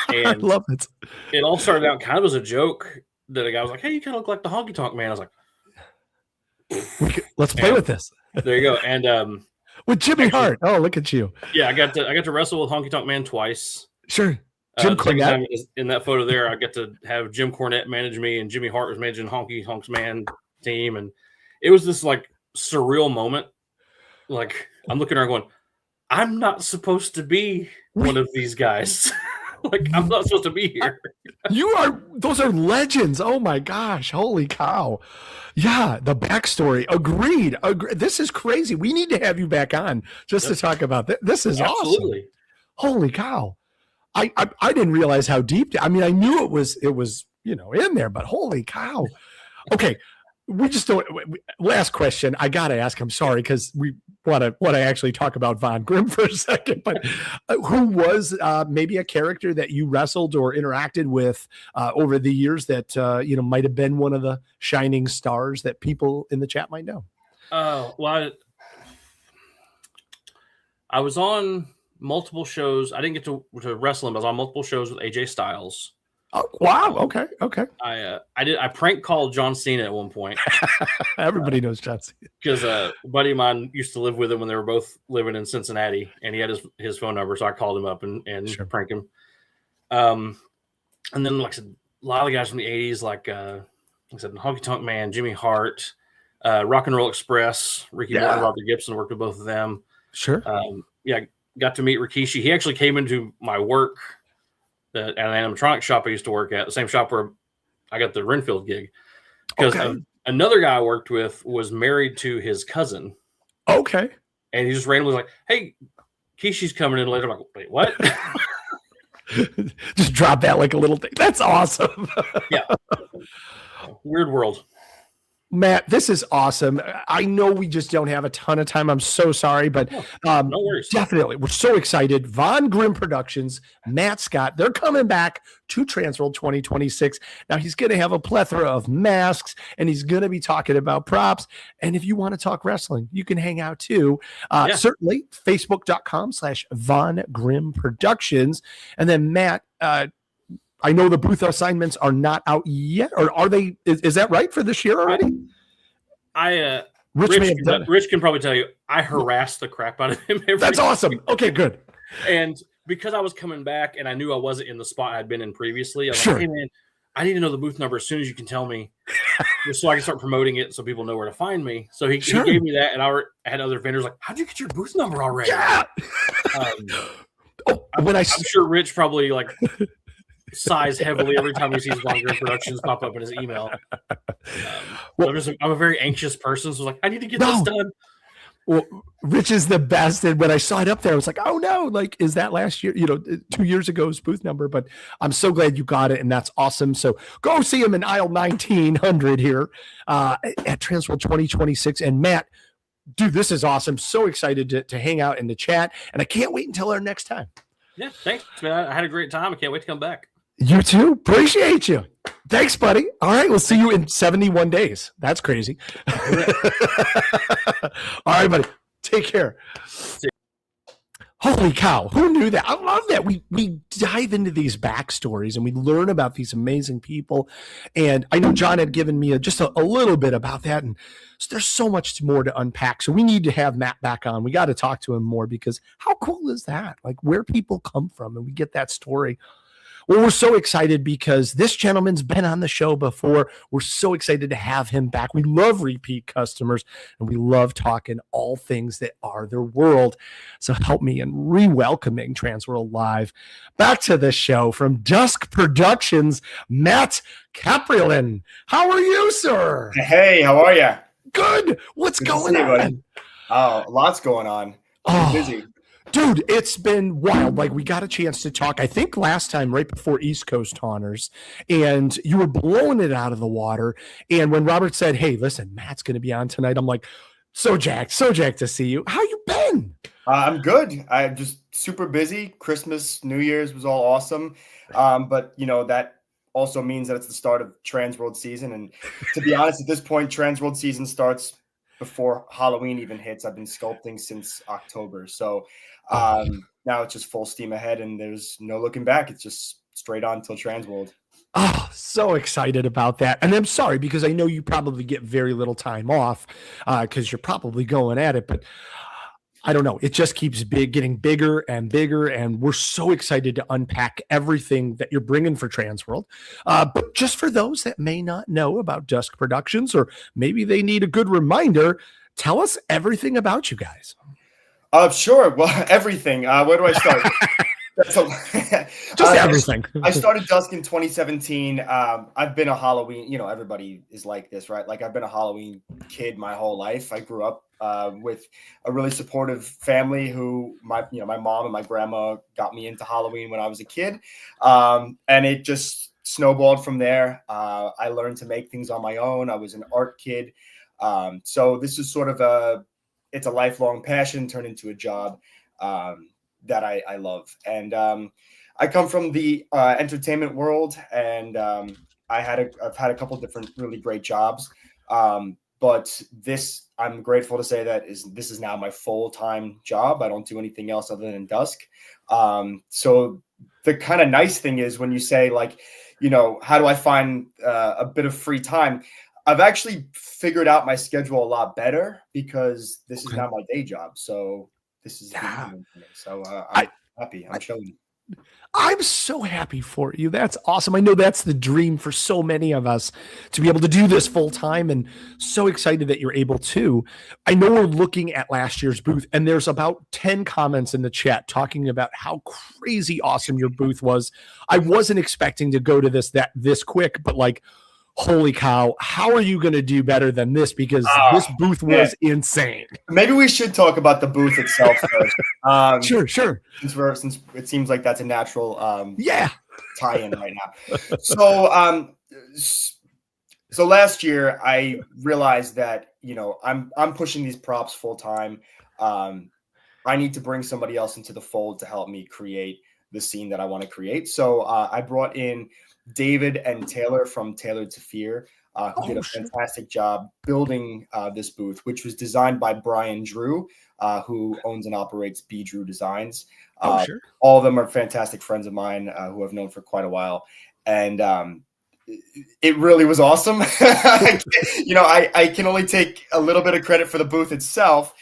And I love it. It all started out kind of as a joke. That a guy was like, "Hey, you kind of look like the Honky Tonk Man." I was like, "Let's play with this." There you go. And with Jimmy Hart. Oh, look at you! Yeah, I got to wrestle with Honky Tonk Man twice. Sure. Jim Cornette. In that photo there, I got to have Jim Cornette manage me, and Jimmy Hart was managing Honky Tonk's Man team, and it was this like surreal moment. Like I'm looking around going, "I'm not supposed to be one of these guys." Like, I'm not supposed to be here. Those are legends. Oh my gosh. Holy cow. Yeah. The backstory. Agreed. This is crazy. We need to have you back on just to talk about this. This is Absolutely. Awesome. Holy cow. I didn't realize how deep. I mean, I knew it was, in there, but holy cow. Okay. We just don't. Last question. I got to ask. I'm sorry, because we want to actually talk about Von Grimm for a second. But who was maybe a character that you wrestled or interacted with over the years that might have been one of the shining stars that people in the chat might know? Well, I was on multiple shows. I didn't get to wrestle him. I was on multiple shows with AJ Styles. Oh, wow. Okay. Okay. I prank called John Cena at one point. Everybody knows John Cena. Because a buddy of mine used to live with him when they were both living in Cincinnati, and he had his phone number, so I called him up and pranked him. And then, like I said, a lot of the guys from the 80s, like I said, Honky Tonk Man, Jimmy Hart, Rock and Roll Express, Ricky Morton, Robert Gibson, worked with both of them. Sure. Got to meet Rikishi. He actually came into my work at an animatronics shop I used to work at, the same shop where I got the Renfield gig. Because another guy I worked with was married to his cousin. Okay. And he just randomly was like, hey, Kishi's coming in later. I'm like, wait, what? Just drop that like a little thing. That's awesome. Yeah. Weird world. Matt, this is awesome. I know we just don't have a ton of time. I'm so sorry, but no worries. Definitely. We're so excited. Von Grimm Productions, Matt Scott, they're coming back to TransWorld 2026. Now, he's going to have a plethora of masks, and he's going to be talking about props. And if you want to talk wrestling, you can hang out too. Certainly, Facebook.com/Von Grimm Productions. And then, Matt, I know the booth assignments are not out yet, or are they? Is that right for this year already? Rich can probably tell you, I harassed the crap out of him. That's awesome. Okay, good. And because I was coming back and I knew I wasn't in the spot I'd been in previously, I was like, hey man, I need to know the booth number as soon as you can tell me, just so I can start promoting it so people know where to find me. So he gave me that, and I had other vendors like, how'd you get your booth number already? Yeah. I'm sure Rich probably like sighs heavily every time he sees Von Grimm Productions pop up in his email. I'm a very anxious person, so I was like, I need to get this done. Well, Rich is the best. And when I saw it up there, I was like, oh no, like, is that last year, 2 years ago's booth number? But I'm so glad you got it, and that's awesome. So go see him in aisle 1900 here at TransWorld 2026. And Matt, dude, this is awesome. So excited to hang out in the chat, and I can't wait until our next time. Yeah, thanks, man. I had a great time. I can't wait to come back. You too. Appreciate you. Thanks, buddy. All right. We'll see you in 71 days. That's crazy. All right, buddy. Take care. Holy cow. Who knew that? I love that. We dive into these backstories and we learn about these amazing people. And I know John had given me just a little bit about that. And so there's so much more to unpack. So we need to have Matt back on. We got to talk to him more, because how cool is that? Like, where people come from, and we get that story. Well, we're so excited because this gentleman's been on the show before. We're so excited to have him back. We love repeat customers, and we love talking all things that are their world. So help me in re-welcoming TransWorld Live back to the show from Dusk Productions, Matt Kaprielian. How are you, sir? Hey, how are you? Good. What's going on? Buddy. Oh, lots going on. Busy. Dude, it's been wild. Like, we got a chance to talk, I think last time, right before East Coast Honors, and you were blowing it out of the water. And when Robert said, hey, listen, Matt's going to be on tonight, I'm like, so jacked to see you. How you been? I'm good. I'm just super busy. Christmas, New Year's was all awesome. But, that also means that it's the start of TransWorld season. And to be honest, at this point, TransWorld season starts before Halloween even hits. I've been sculpting since October. So now it's just full steam ahead, and there's no looking back. It's just straight on till TransWorld. Oh, so excited about that. And I'm sorry, because I know you probably get very little time off because you're probably going at it, but I don't know. It just keeps getting bigger and bigger, and we're so excited to unpack everything that you're bringing for TransWorld. But just for those that may not know about Dusk Productions, or maybe they need a good reminder, tell us everything about you guys. Sure. Well, everything. Where do I start? Just everything. I started Dusk in 2017. I've been a Halloween, everybody is like this, right? Like, I've been a Halloween kid my whole life. I grew up with a really supportive family who my mom and my grandma got me into Halloween when I was a kid. And it just snowballed from there. I learned to make things on my own. I was an art kid. So this is sort of it's a lifelong passion turned into a job that I love. And I come from the entertainment world, and I've had a couple different really great jobs. But this, I'm grateful to say that this is now my full-time job. I don't do anything else other than Dusk. So the kind of nice thing is when you say, like, how do I find a bit of free time? I've actually figured out my schedule a lot better because this is now my day job. So this is the evening for me. So I'm happy. I'm chilling. I'm so happy for you. That's awesome. I know that's the dream for so many of us to be able to do this full time, and so excited that you're able to. I know we're looking at last year's booth, and there's about 10 comments in the chat talking about how crazy awesome your booth was. I wasn't expecting to go to this quick, but like, holy cow, how are you going to do better than this? Because this booth was insane. Maybe we should talk about the booth itself first. Sure. Since it seems like that's a natural tie-in right now. So last year I realized that I'm pushing these props full time. I need to bring somebody else into the fold to help me create the scene that I want to create. So I brought in David and Taylor from Tailored to Fear, who did a fantastic job building this booth, which was designed by Brian Drew, who owns and operates B. Drew Designs. All of them are fantastic friends of mine who I've known for quite a while. And it really was awesome. I can only take a little bit of credit for the booth itself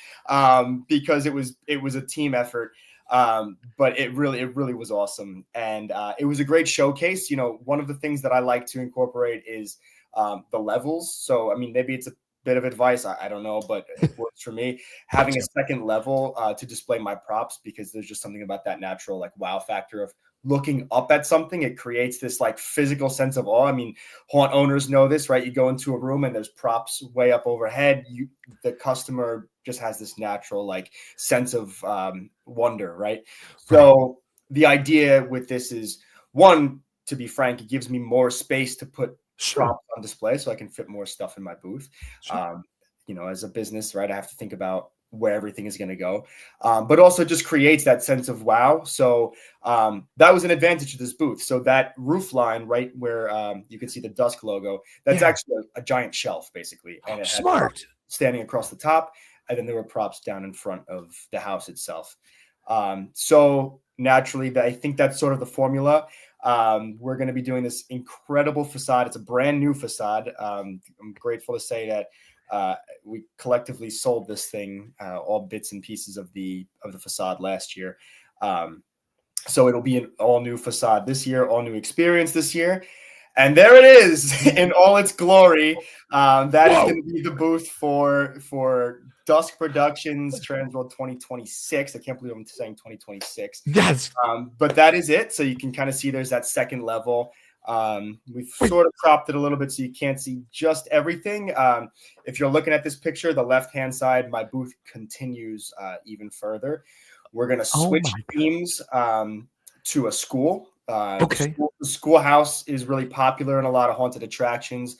because it was a team effort. But it really was awesome. And it was a great showcase. One of the things that I like to incorporate is the levels. So, I mean, maybe it's a bit of advice. I don't know, but it works for me. Having a second level to display my props, because there's just something about that natural like wow factor of looking up at something. It creates this like physical sense of awe. I mean, haunt owners know this, right? You go into a room and there's props way up overhead. The customer just has this natural like sense of wonder, right? So the idea with this is, one, to be frank, it gives me more space to put props on display so I can fit more stuff in my booth. As a business, right, I have to think about where everything is going to go, but also just creates that sense of wow. So that was an advantage of this booth. So that roof line right where you can see the Dusk logo, that's actually a giant shelf basically. And it had props standing across the top, and then there were props down in front of the house itself. So naturally, I think that's sort of the formula. We're going to be doing this incredible facade. It's a brand new facade. I'm grateful to say that we collectively sold this thing, all bits and pieces of the facade last year. So it'll be an all new facade this year, all new experience this year. And there it is in all its glory. That is going to be the booth for Dusk Productions TransWorld 2026. I can't believe I'm saying 2026. Yes. But that is it. So you can kind of see there's that second level. We've sort of cropped it a little bit so you can't see just everything. If you're looking at this picture, the left-hand side, my booth continues even further. We're going to switch themes to a school. The schoolhouse is really popular in a lot of haunted attractions.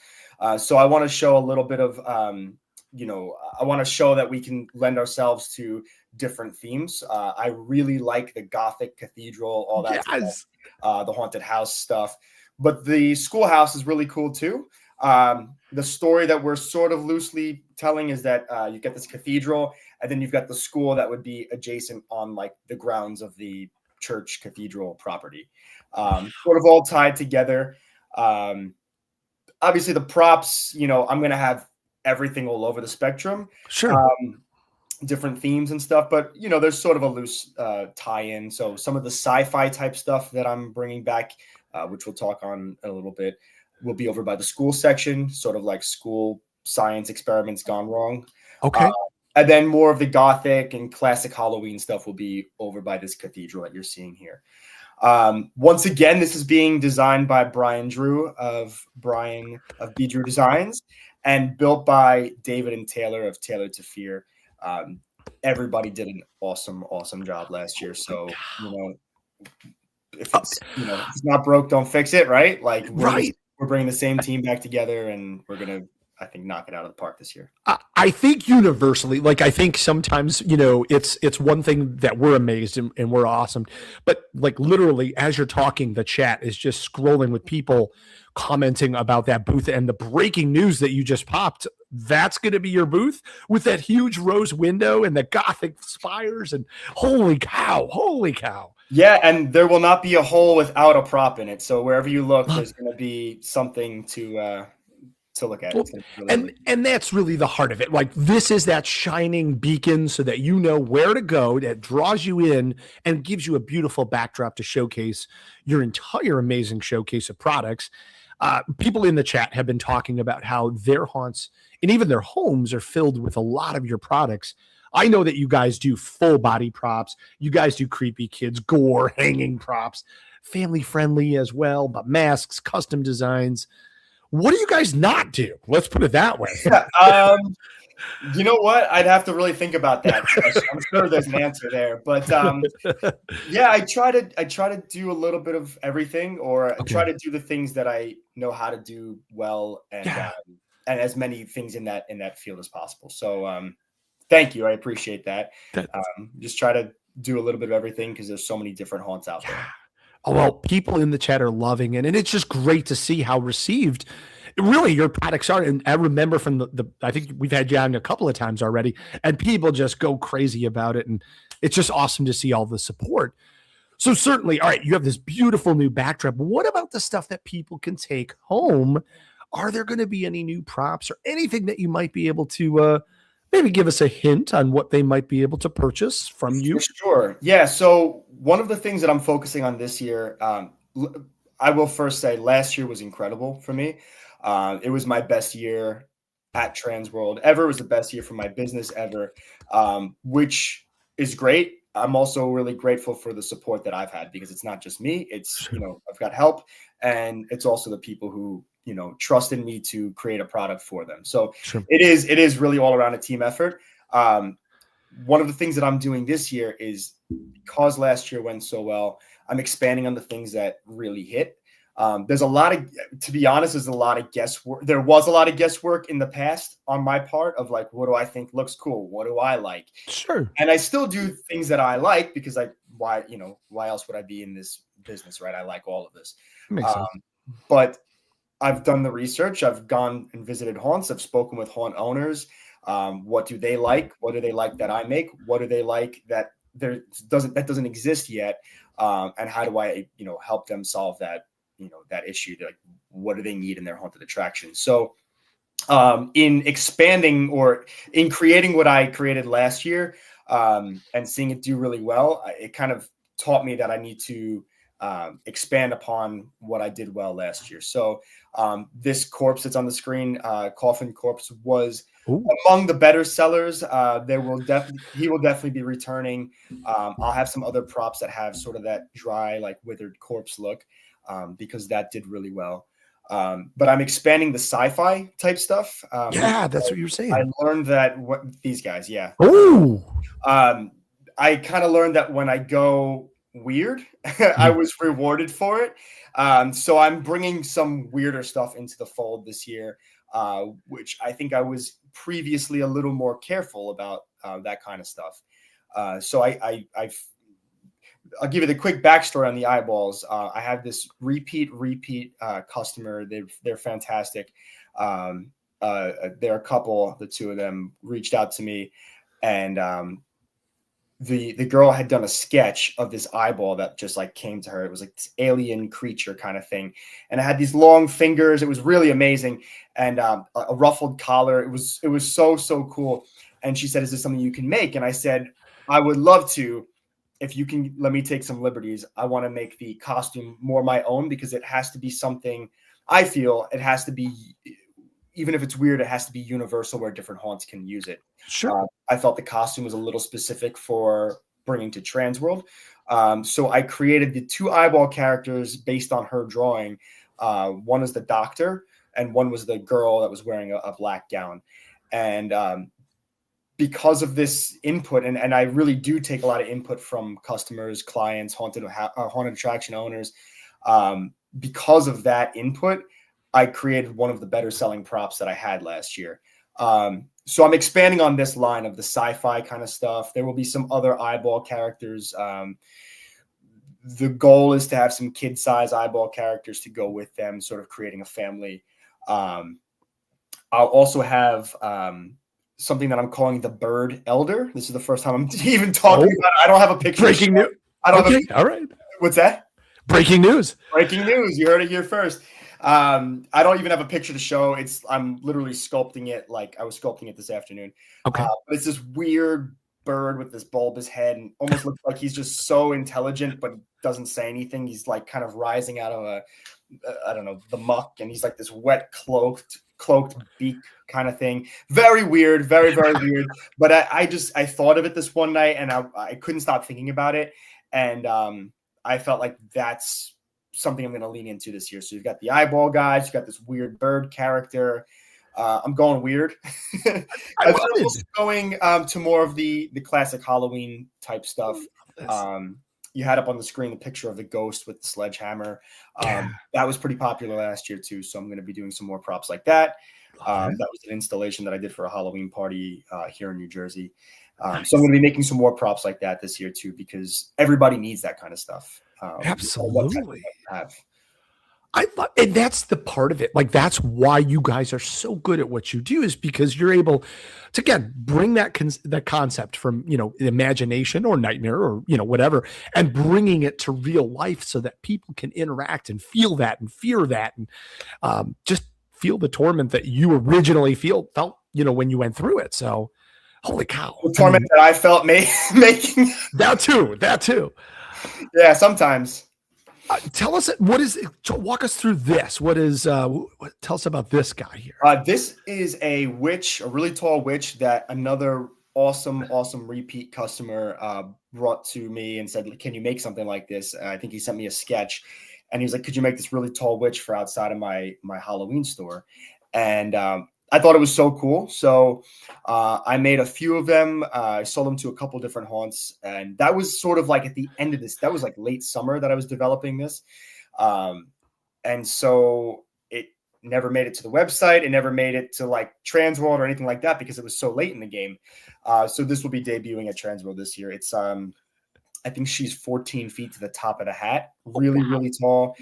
So I want to show a little bit of, I want to show that we can lend ourselves to different themes. I really like the Gothic cathedral, all that stuff, the haunted house stuff. But the schoolhouse is really cool too. The story that we're sort of loosely telling is that you get this cathedral, and then you've got the school that would be adjacent on like the grounds of the church cathedral property, sort of all tied together. Obviously, the props, I'm going to have everything all over the spectrum. Different themes and stuff, but there's sort of a loose tie-in. So some of the sci-fi type stuff that I'm bringing back, which we'll talk on in a little bit, will be over by the school section, sort of like school science experiments gone wrong. And then more of the Gothic and classic Halloween stuff will be over by this cathedral that you're seeing here. Once again, this is being designed by Brian Drew of B. Drew Designs and built by David and Taylor of Tailored to Fear. Everybody did an awesome job last year. So, if it's, if it's not broke, don't fix it. Right. Like we're bringing the same team back together, and we're going to, I think, knock it out of the park this year. I think universally, I think sometimes, it's one thing that we're amazed and we're awesome, but literally as you're talking, the chat is just scrolling with people commenting about that booth and the breaking news that you just popped that's going to be your booth with that huge rose window and the Gothic spires. And holy cow. Yeah, and there will not be a hole without a prop in it. So wherever you look, there's going to be something to look at. And that's really the heart of it. Like, this is that shining beacon so that you know where to go, that draws you in and gives you a beautiful backdrop to showcase your entire amazing showcase of products. People in the chat have been talking about how their haunts and even their homes are filled with a lot of your products. I know that you guys do full body props. You guys do creepy kids, gore, hanging props, family friendly as well, but masks, custom designs. What do you guys not do? Let's put it that way. You know what? I'd have to really think about that. I'm sure there's an answer there, but yeah, I try to do a little bit of everything, or try to do the things that I know how to do well, and as many things in that field as possible. So thank you. I appreciate that. Just try to do a little bit of everything because there's so many different haunts out there. Oh, well, people in the chat are loving it, and it's just great to see how received really your products are. And I remember from the I think we've had you on a couple of times already, and people just go crazy about it, and it's just awesome to see all the support. So certainly, all right, you have this beautiful new backdrop. What about the stuff that people can take home? Are there going to be any new props or anything that you might be able to maybe give us a hint on what they might be able to purchase from you? For sure. Yeah. So one of the things that I'm focusing on this year, I will first say last year was incredible for me. It was my best year at TransWorld ever. It was the best year for my business ever, which is great. I'm also really grateful for the support that I've had, because it's not just me. It's, I've got help, and it's also the people who, trusted me to create a product for them. So it is really all around a team effort. One of the things that I'm doing this year is, because last year went so well, I'm expanding on the things that really hit. There's a lot of, to be honest, there's a lot of guesswork. There was a lot of guesswork in the past on my part of like, what do I think looks cool? What do I like? Sure. And I still do things that I like, because why else would I be in this business, right? I like all of this. Makes sense. But I've done the research. I've gone and visited haunts. I've spoken with haunt owners. What do they like? What do they like that I make? What do they like that doesn't exist yet? And how do I, help them solve that, that issue? Like, what do they need in their haunted attraction? So, in expanding or in creating what I created last year, and seeing it do really well, it kind of taught me that I need to expand upon what I did well last year. So this corpse that's on the screen, Coffin Corpse, was among the better sellers. He will definitely be returning. I'll have some other props that have sort of that dry, like withered corpse look, because that did really well. But I'm expanding the sci-fi type stuff. That's what you're saying. I learned that these guys, I kind of learned that when I go weird, I was rewarded for it. So I'm bringing some weirder stuff into the fold this year, which I think I was previously a little more careful about that kind of stuff. So I'll give you the quick backstory on the eyeballs. I have this repeat customer. They're fantastic. They're a couple. The two of them reached out to me, and the girl had done a sketch of this eyeball that just like came to her. It was like this alien creature kind of thing, and it had these long fingers. It was really amazing, and a ruffled collar. It was so cool. And she said, "Is this something you can make?" And I said, "I would love to. If you can let me take some liberties. I want to make the costume more my own, because it has to be something, I feel it has to be, even if it's weird, it has to be universal where different haunts can use it." Sure. I felt the costume was a little specific for bringing to TransWorld. So I created the two eyeball characters based on her drawing. One is the doctor, and one was the girl that was wearing a black gown. And because of this input, and I really do take a lot of input from customers, clients, haunted attraction owners. Because of that input, I created one of the better selling props that I had last year. So I'm expanding on this line of the sci-fi kind of stuff. There will be some other eyeball characters. The goal is to have some kid-size eyeball characters to go with them, sort of creating a family I'll also have something that I'm calling the Bird Elder. This is the first time I'm even talking about it. I don't have a picture. Breaking news. I don't have all right. What's that? Breaking news. Breaking news. You heard it here first. I don't even have a picture to show. I'm literally sculpting it. Like I was sculpting it this afternoon. Okay. But it's this weird bird with this bulbous head and almost looks like he's just so intelligent, but he doesn't say anything. He's like kind of rising out of I don't know, the muck, and he's like this wet cloaked beak kind of thing. Very weird, very, very weird. But I thought of it this one night, and I couldn't stop thinking about it. And I felt like that's something I'm going to lean into this year. So you've got the eyeball guys, you've got this weird bird character. I'm going weird. I'm also going to more of the classic Halloween type stuff. You had up on the screen the picture of the ghost with the sledgehammer. That was pretty popular last year too. So I'm going to be doing some more props like that. That was an installation that I did for a Halloween party here in New Jersey. So I'm going to be making some more props like that this year too, because everybody needs that kind of stuff. Absolutely. I love, and that's the part of it. Like, that's why you guys are so good at what you do, is because you're able to, again, bring that concept from, imagination or nightmare or, whatever, and bringing it to real life so that people can interact and feel that and fear that and just feel the torment that you originally felt, when you went through it. So, holy cow. The torment that I felt making. That too. Yeah, sometimes. Tell us, walk us through this. Tell us about this guy here. This is a really tall witch that another awesome repeat customer brought to me and said, can you make something like this? I think he sent me a sketch, and he was like, could you make this really tall witch for outside of my Halloween store? And I thought it was so cool. So I made a few of them. I sold them to a couple different haunts. And that was sort of like at the end of this. That was like late summer that I was developing this. And so it never made it to the website. It never made it to like TransWorld or anything like that because it was so late in the game. So this will be debuting at TransWorld this year. It's I think she's 14 feet to the top of the hat. Really, really tall.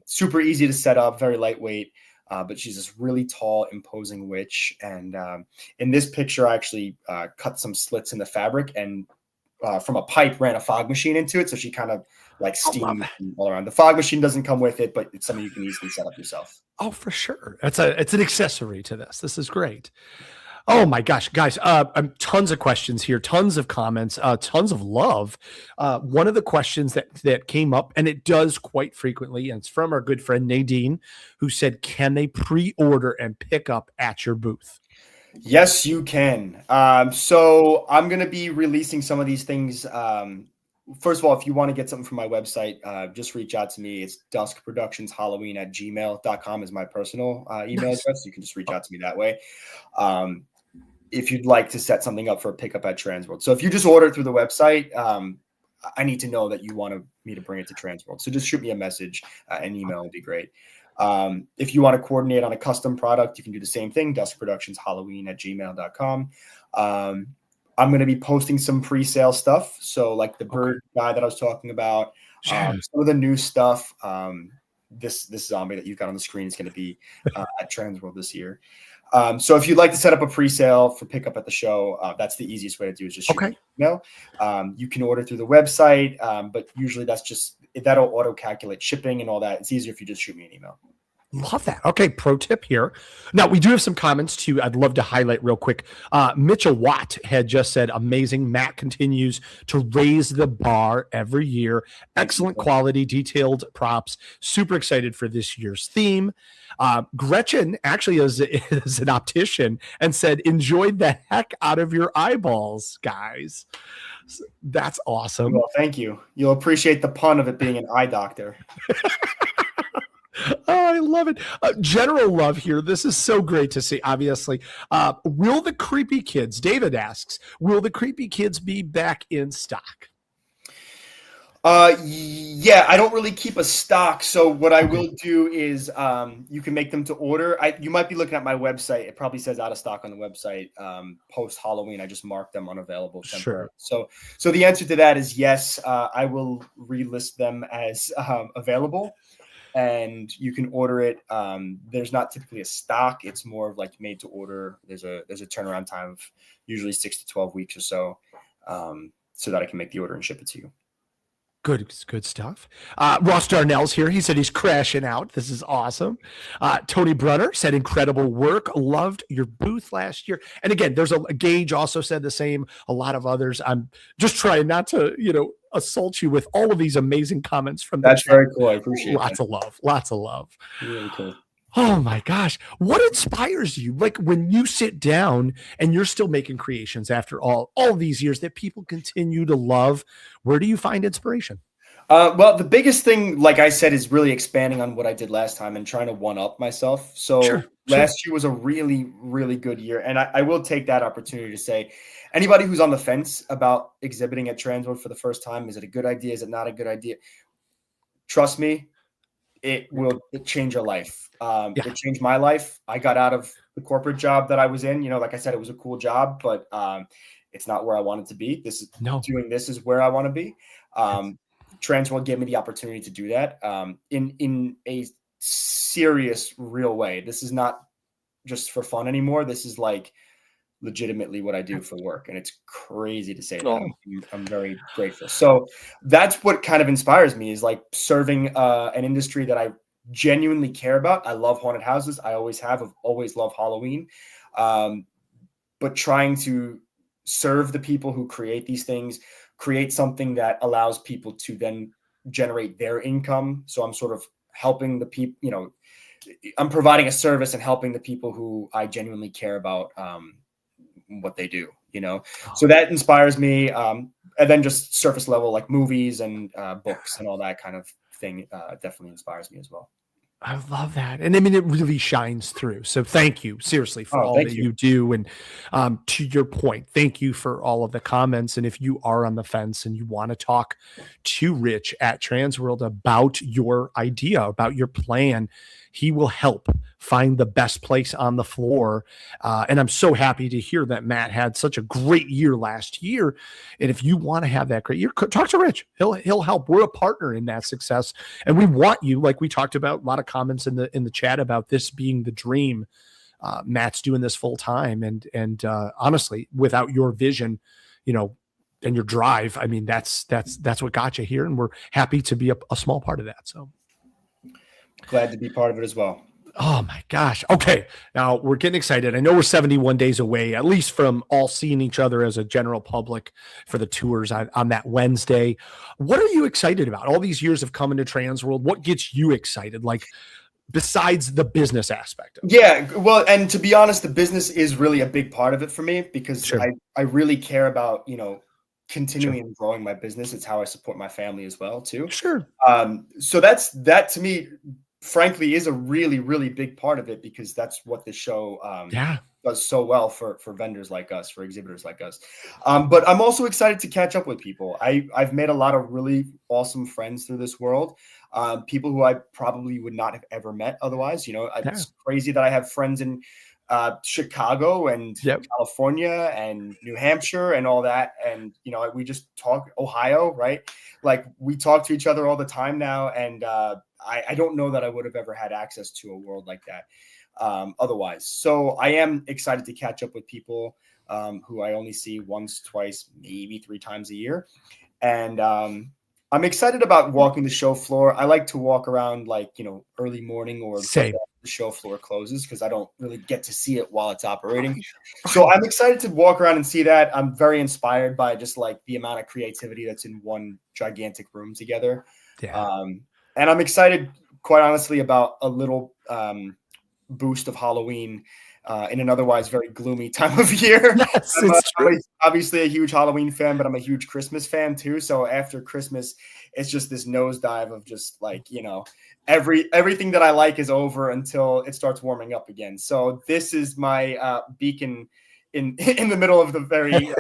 Super easy to set up. Very lightweight. But she's this really tall, imposing witch. And in this picture, I actually cut some slits in the fabric and from a pipe ran a fog machine into it. So she kind of like steamed all around. The fog machine doesn't come with it, but it's something you can easily set up yourself. Oh, for sure. It's an accessory to this. This is great. Oh my gosh, guys, tons of questions here, tons of comments, tons of love. One of the questions that came up, and it does quite frequently, and it's from our good friend Nadine, who said, can they pre-order and pick up at your booth? Yes, you can. So I'm going to be releasing some of these things. First of all, if you want to get something from my website, just reach out to me. It's duskproductionshalloween@gmail.com is my personal email address. You can just reach out to me that way. If you'd like to set something up for a pickup at TransWorld. So if you just order it through the website, I need to know that you want me to bring it to TransWorld. So just shoot me a message, an email would be great. If you want to coordinate on a custom product, you can do the same thing, duskproductionshalloween@gmail.com. I'm going to be posting some pre-sale stuff. So like the bird guy that I was talking about, some of the new stuff, this zombie that you've got on the screen is going to be at TransWorld this year. So if you'd like to set up a pre-sale for pickup at the show, that's the easiest way to do is just shoot me an email. You can order through the website, but usually that'll auto-calculate shipping and all that. It's easier if you just shoot me an email. Love that. Okay, pro tip here. Now, we do have some comments too. I'd love to highlight real quick. Mitchell Watt had just said, amazing. Matt continues to raise the bar every year. Excellent quality, detailed props. Super excited for this year's theme. Gretchen actually is an optician and said, enjoyed the heck out of your eyeballs, guys. That's awesome. Well, thank you. You'll appreciate the pun of it being an eye doctor. Oh, I love it. General love here. This is so great to see, obviously. Will the Creepy Kids, David asks, will the Creepy Kids be back in stock? Yeah, I don't really keep a stock. So what I will do is you can make them to order. You might be looking at my website. It probably says out of stock on the website. Post Halloween, I just marked them unavailable. Sure. So the answer to that is yes. I will relist them as available. and you can order it. There's not typically a stock. It's more of like made to order. There's a turnaround time of usually 6 to 12 weeks or so, so that I can make the order and ship it to you. Good stuff. Ross Darnell's here. He said he's crashing out. This is awesome. Tony Brunner said incredible work. Loved your booth last year. And again, there's a Gage also said the same. A lot of others. I'm just trying not to, assault you with all of these amazing comments from the That's chat. very cool. I appreciate it. Lots of love. Lots of love. Really cool. Oh my gosh. What inspires you? Like when you sit down and you're still making creations after all these years that people continue to love, where do you find inspiration? Well, the biggest thing, like I said, is really expanding on what I did last time and trying to one up myself. So last year was a really, really good year. And I will take that opportunity to say, anybody who's on the fence about exhibiting at TransWorld for the first time, is it a good idea? Is it not a good idea? Trust me, it will change your life. It changed my life. I got out of the corporate job that I was in. Like I said, it was a cool job, but it's not where I wanted to be. Doing this is where I want to be. TransWorld gave me the opportunity to do that in a serious, real way. This is not just for fun anymore. This is like legitimately what I do for work. And it's crazy to say that. I'm very grateful. So that's what kind of inspires me, is like serving an industry that I genuinely care about. I love haunted houses. I always have. I've always loved Halloween. But trying to serve the people who create these things, create something that allows people to then generate their income. So I'm sort of helping the people, I'm providing a service and helping the people who I genuinely care about what they do, So that inspires me. And then just surface level, like movies and books and all that kind of thing definitely inspires me as well. I love that. And I mean, it really shines through. So thank you seriously for all that you do. And to your point, thank you for all of the comments. And if you are on the fence and you want to talk to Rich at TransWorld about your idea, about your plan, he will help find the best place on the floor. And I'm so happy to hear that Matt had such a great year last year. And if you want to have that great year, talk to Rich. He'll help. We're a partner in that success. And we want you, like we talked about, a lot of comments in the chat about this being the dream. Matt's doing this full time. And honestly, without your vision, and your drive, I mean, that's what got you here. And we're happy to be a small part of that. So glad to be part of it as well. Oh my gosh. Okay. Now we're getting excited. I know we're 71 days away, at least from all seeing each other as a general public for the tours on that Wednesday. What are you excited about? All these years of coming to TransWorld, what gets you excited? Like besides the business aspect of it? Yeah. Well, and to be honest, the business is really a big part of it for me because I really care about, continuing and growing my business. It's how I support my family as well too. Sure. So that to me, frankly, is a really, really big part of it because that's what the show does so well for vendors like us, for exhibitors like us. But I'm also excited to catch up with people. I've made a lot of really awesome friends through this world, people who I probably would not have ever met otherwise. It's crazy that I have friends in Chicago and California and New Hampshire and all that. And, we just talk Ohio, right? Like we talk to each other all the time now. And I don't know that I would have ever had access to a world like that otherwise. So I am excited to catch up with people who I only see once, twice, maybe 3 times a year. And I'm excited about walking the show floor. I like to walk around early morning or the show floor closes because I don't really get to see it while it's operating. So I'm excited to walk around and see that. I'm very inspired by just the amount of creativity that's in one gigantic room together. Yeah. And I'm excited, quite honestly, about a little boost of Halloween in an otherwise very gloomy time of year. Yes, I'm obviously a huge Halloween fan, but I'm a huge Christmas fan too. So after Christmas, it's just this nosedive of just everything that I like is over until it starts warming up again. So this is my beacon in the middle of the very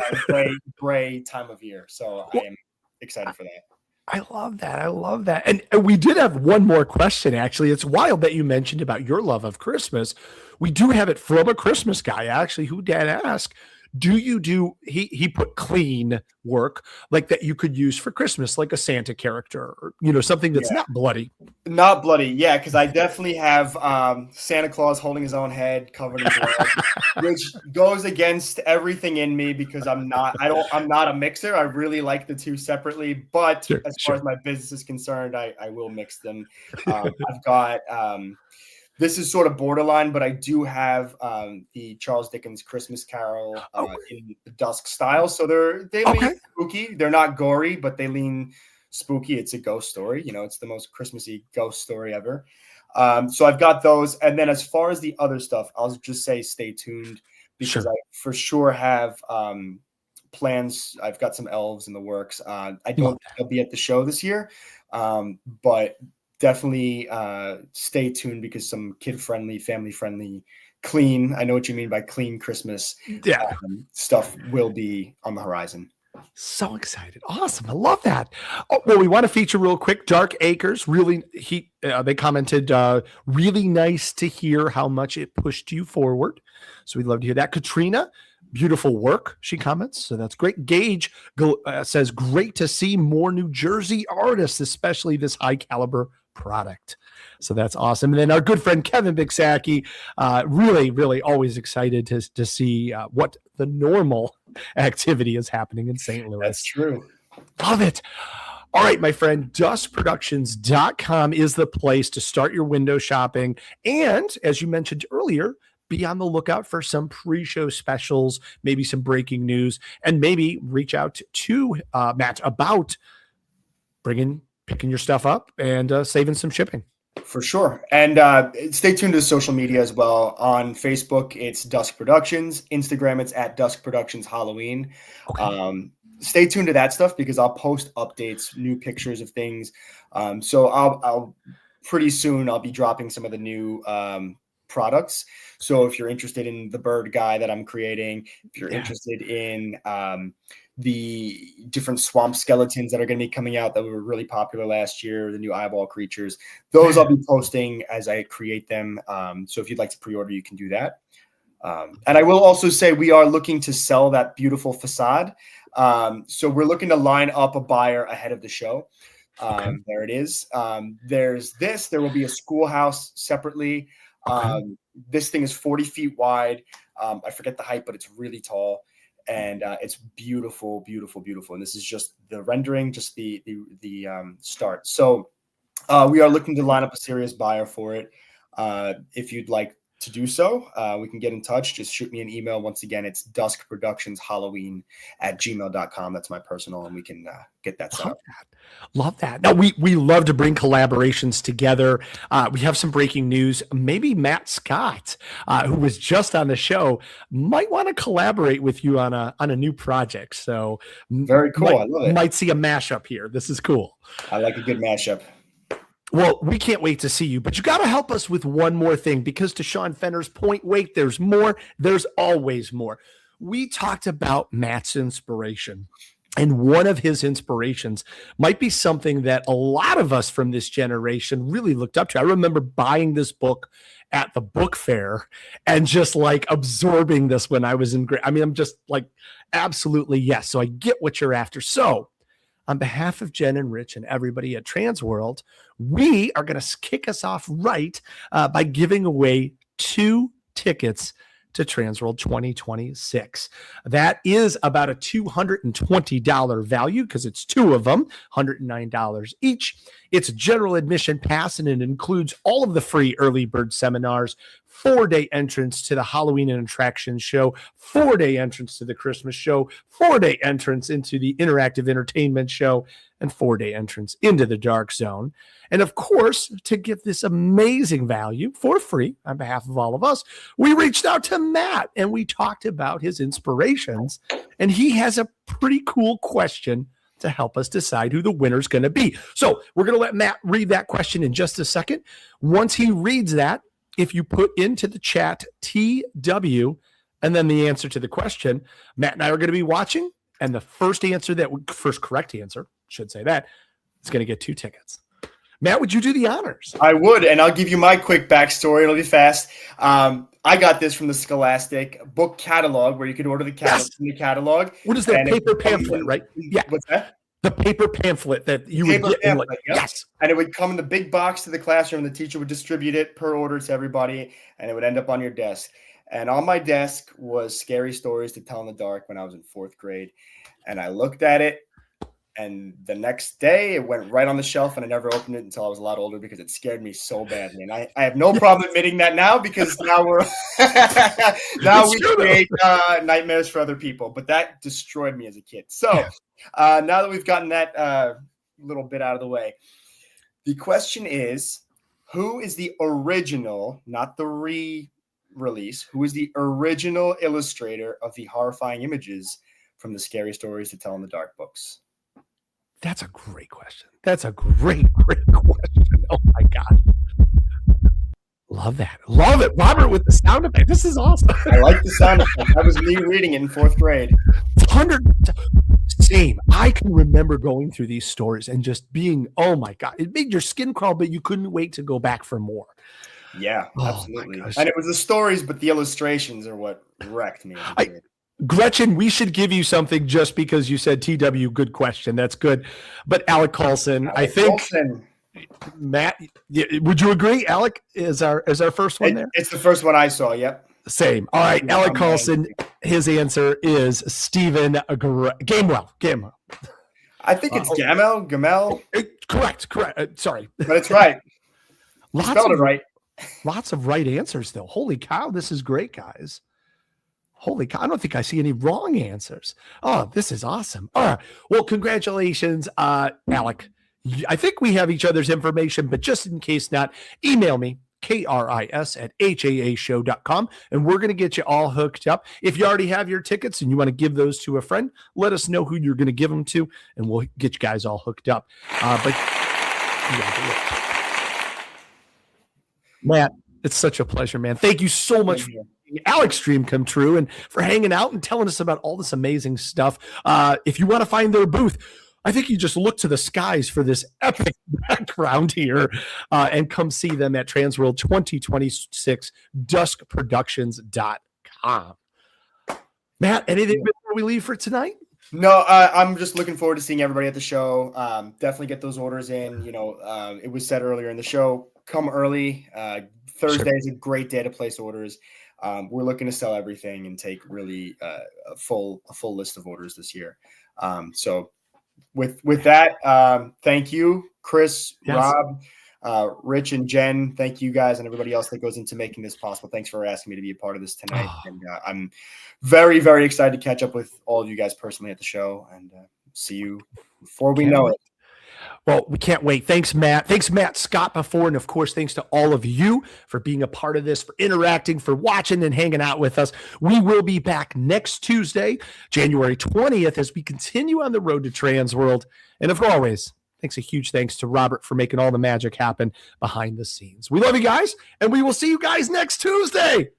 gray time of year. So I am excited for that. I love that. I love that. And we did have one more question, actually. It's wild that you mentioned about your love of Christmas. We do have it from a Christmas guy, actually, who did ask, do you do, he put clean work like that you could use for Christmas, like a Santa character, or, you know, something that's not bloody. Not bloody, yeah, because I definitely have Santa Claus holding his own head covered in blood, which goes against everything in me because I'm not a mixer. I really like the two separately, but as far as my business is concerned, I will mix them. I've got this is sort of borderline, but I do have the Charles Dickens Christmas Carol in the Dusk style. So they lean spooky. They're not gory, but they lean spooky. It's a ghost story. You know, it's the most Christmassy ghost story ever. So I've got those. And then as far as the other stuff, I'll just say stay tuned because I for sure have plans. I've got some elves in the works. I don't think I'll be at the show this year, but definitely stay tuned because some kid-friendly, family-friendly, clean, I know what you mean by clean Christmas stuff will be on the horizon. So excited. Awesome. I love that. Oh, well, we want to feature real quick Dark Acres. Really, they commented, really nice to hear how much it pushed you forward. So we'd love to hear that. Katrina, beautiful work, she comments. So that's great. Gage says, great to see more New Jersey artists, especially this high caliber product. So that's awesome. And then our good friend Kevin Bigsacki, really, really always excited to see what the normal activity is happening in St. Louis. That's true. Love it. All right, my friend, duskproductions.com is the place to start your window shopping. And as you mentioned earlier, be on the lookout for some pre-show specials, maybe some breaking news, and maybe reach out to Matt about picking your stuff up and saving some shipping. For sure. And stay tuned to social media as well. On Facebook, it's Dusk Productions. Instagram, it's at Dusk Productions Halloween. Okay. Stay tuned to that stuff because I'll post updates, new pictures of things. So I'll pretty soon I'll be dropping some of the new products. So if you're interested in the bird guy that I'm creating, if you're interested in the different swamp skeletons that are going to be coming out that were really popular last year, the new eyeball creatures, those I'll be posting as I create them. So if you'd like to pre-order, you can do that. And I will also say we are looking to sell that beautiful facade. So we're looking to line up a buyer ahead of the show. There it is. There's this. There will be a schoolhouse separately. This thing is 40 feet wide. I forget the height, but it's really tall. And it's beautiful, beautiful, beautiful. And this is just the rendering, just the start. So we are looking to line up a serious buyer for it. If you'd like to do so, we can get in touch. Just shoot me an email. Once again, it's duskproductionshalloween@gmail.com. That's my personal, and we can get that set up. Love that. Now, we love to bring collaborations together. We have some breaking news. Maybe Matt Scott, who was just on the show, might want to collaborate with you on a new project. So very cool. I love it. Might see a mashup here. This is cool. I like a good mashup. Well, we can't wait to see you, but you got to help us with one more thing because to Sean Fenner's point, wait, there's more. There's always more. We talked about Matt's inspiration, and one of his inspirations might be something that a lot of us from this generation really looked up to. I remember buying this book at the book fair and just like absorbing this when I was in grade. I mean, I'm just like, absolutely yes. So I get what you're after. So on behalf of Jen and Rich and everybody at TransWorld, we are going to kick us off right by giving away 2 tickets to TransWorld 2026. That is about a $220 value because it's 2 of them, $109 each. It's a general admission pass, and it includes all of the free early bird seminars, 4-day entrance to the Halloween and Attractions show, 4-day entrance to the Christmas show, 4-day entrance into the interactive entertainment show, and 4-day entrance into the Dark Zone. And of course, to give this amazing value for free on behalf of all of us, we reached out to Matt and we talked about his inspirations. And he has a pretty cool question to help us decide who the winner's going to be. So we're going to let Matt read that question in just a second. Once he reads that, if you put into the chat TW and then the answer to the question, Matt and I are going to be watching. And the first correct answer, should say that, is going to get 2 tickets. Matt, would you do the honors? I would, and I'll give you my quick backstory. It'll be fast. I I got this from the Scholastic book catalog where you could order the catalog from the catalog. What is that paper pamphlet, right? Yeah. What's that? The paper pamphlet that you would get. Pamphlet, yep. Yes. And it would come in the big box to the classroom. The teacher would distribute it per order to everybody, and it would end up on your desk. And on my desk was Scary Stories to Tell in the Dark when I was in 4th grade. And I looked at it, and the next day it went right on the shelf, and I never opened it until I was a lot older because it scared me so badly. And I have no problem admitting that now, because now we create nightmares for other people. But that destroyed me as a kid. So now that we've gotten that little bit out of the way, the question is, who is the original, not the re-release, who is the original illustrator of the horrifying images from the Scary Stories to Tell in the Dark books? That's a great question. That's a great question. Oh my God. Love that. Love it. Robert with the sound effect. This is awesome. I like the sound effect. That was me reading it in 4th grade. 100. Same. I can remember going through these stories and just being, oh my God, it made your skin crawl, but you couldn't wait to go back for more. Yeah, absolutely. And it was the stories, but the illustrations are what wrecked me. Gretchen, we should give you something just because you said TW. Good question. That's good. But Alec Carlson, I think. Matt, would you agree? Alec is our first one there. It's the first one I saw. Yep. Same. All right, Alec Carlson. His answer is Stephen Gamewell. Gamewell. I think it's Gamel. Correct. Sorry, but it's right. Spelled it right. Lots of right answers, though. Holy cow! This is great, guys. Holy cow, I don't think I see any wrong answers. Oh, this is awesome. All right. Well, congratulations, Alec. I think we have each other's information, but just in case not, email me, KRIS@HAAshow.com, and we're going to get you all hooked up. If you already have your tickets and you want to give those to a friend, let us know who you're going to give them to, and we'll get you guys all hooked up. But Matt, it's such a pleasure, man. Thank you so much for Alec's dream come true and for hanging out and telling us about all this amazing stuff. If you want to find their booth, I think you just look to the skies for this epic background here and come see them at TransWorld 2026, duskproductions.com. Matt, anything before we leave for tonight? No, I'm just looking forward to seeing everybody at the show. Definitely get those orders in. It was said earlier in the show, come early. Thursday is a great day to place orders. We're looking to sell everything and take really a full list of orders this year. So with that, thank you, Chris, Rob, Rich, and Jen. Thank you guys and everybody else that goes into making this possible. Thanks for asking me to be a part of this tonight. And I'm very, very excited to catch up with all of you guys personally at the show and see you before we know it. Well, we can't wait. Thanks, Matt. Thanks, Matt Scott, before. And, of course, thanks to all of you for being a part of this, for interacting, for watching and hanging out with us. We will be back next Tuesday, January 20th, as we continue on the road to TransWorld. And, of always, thanks a huge thanks to Robert for making all the magic happen behind the scenes. We love you guys, and we will see you guys next Tuesday.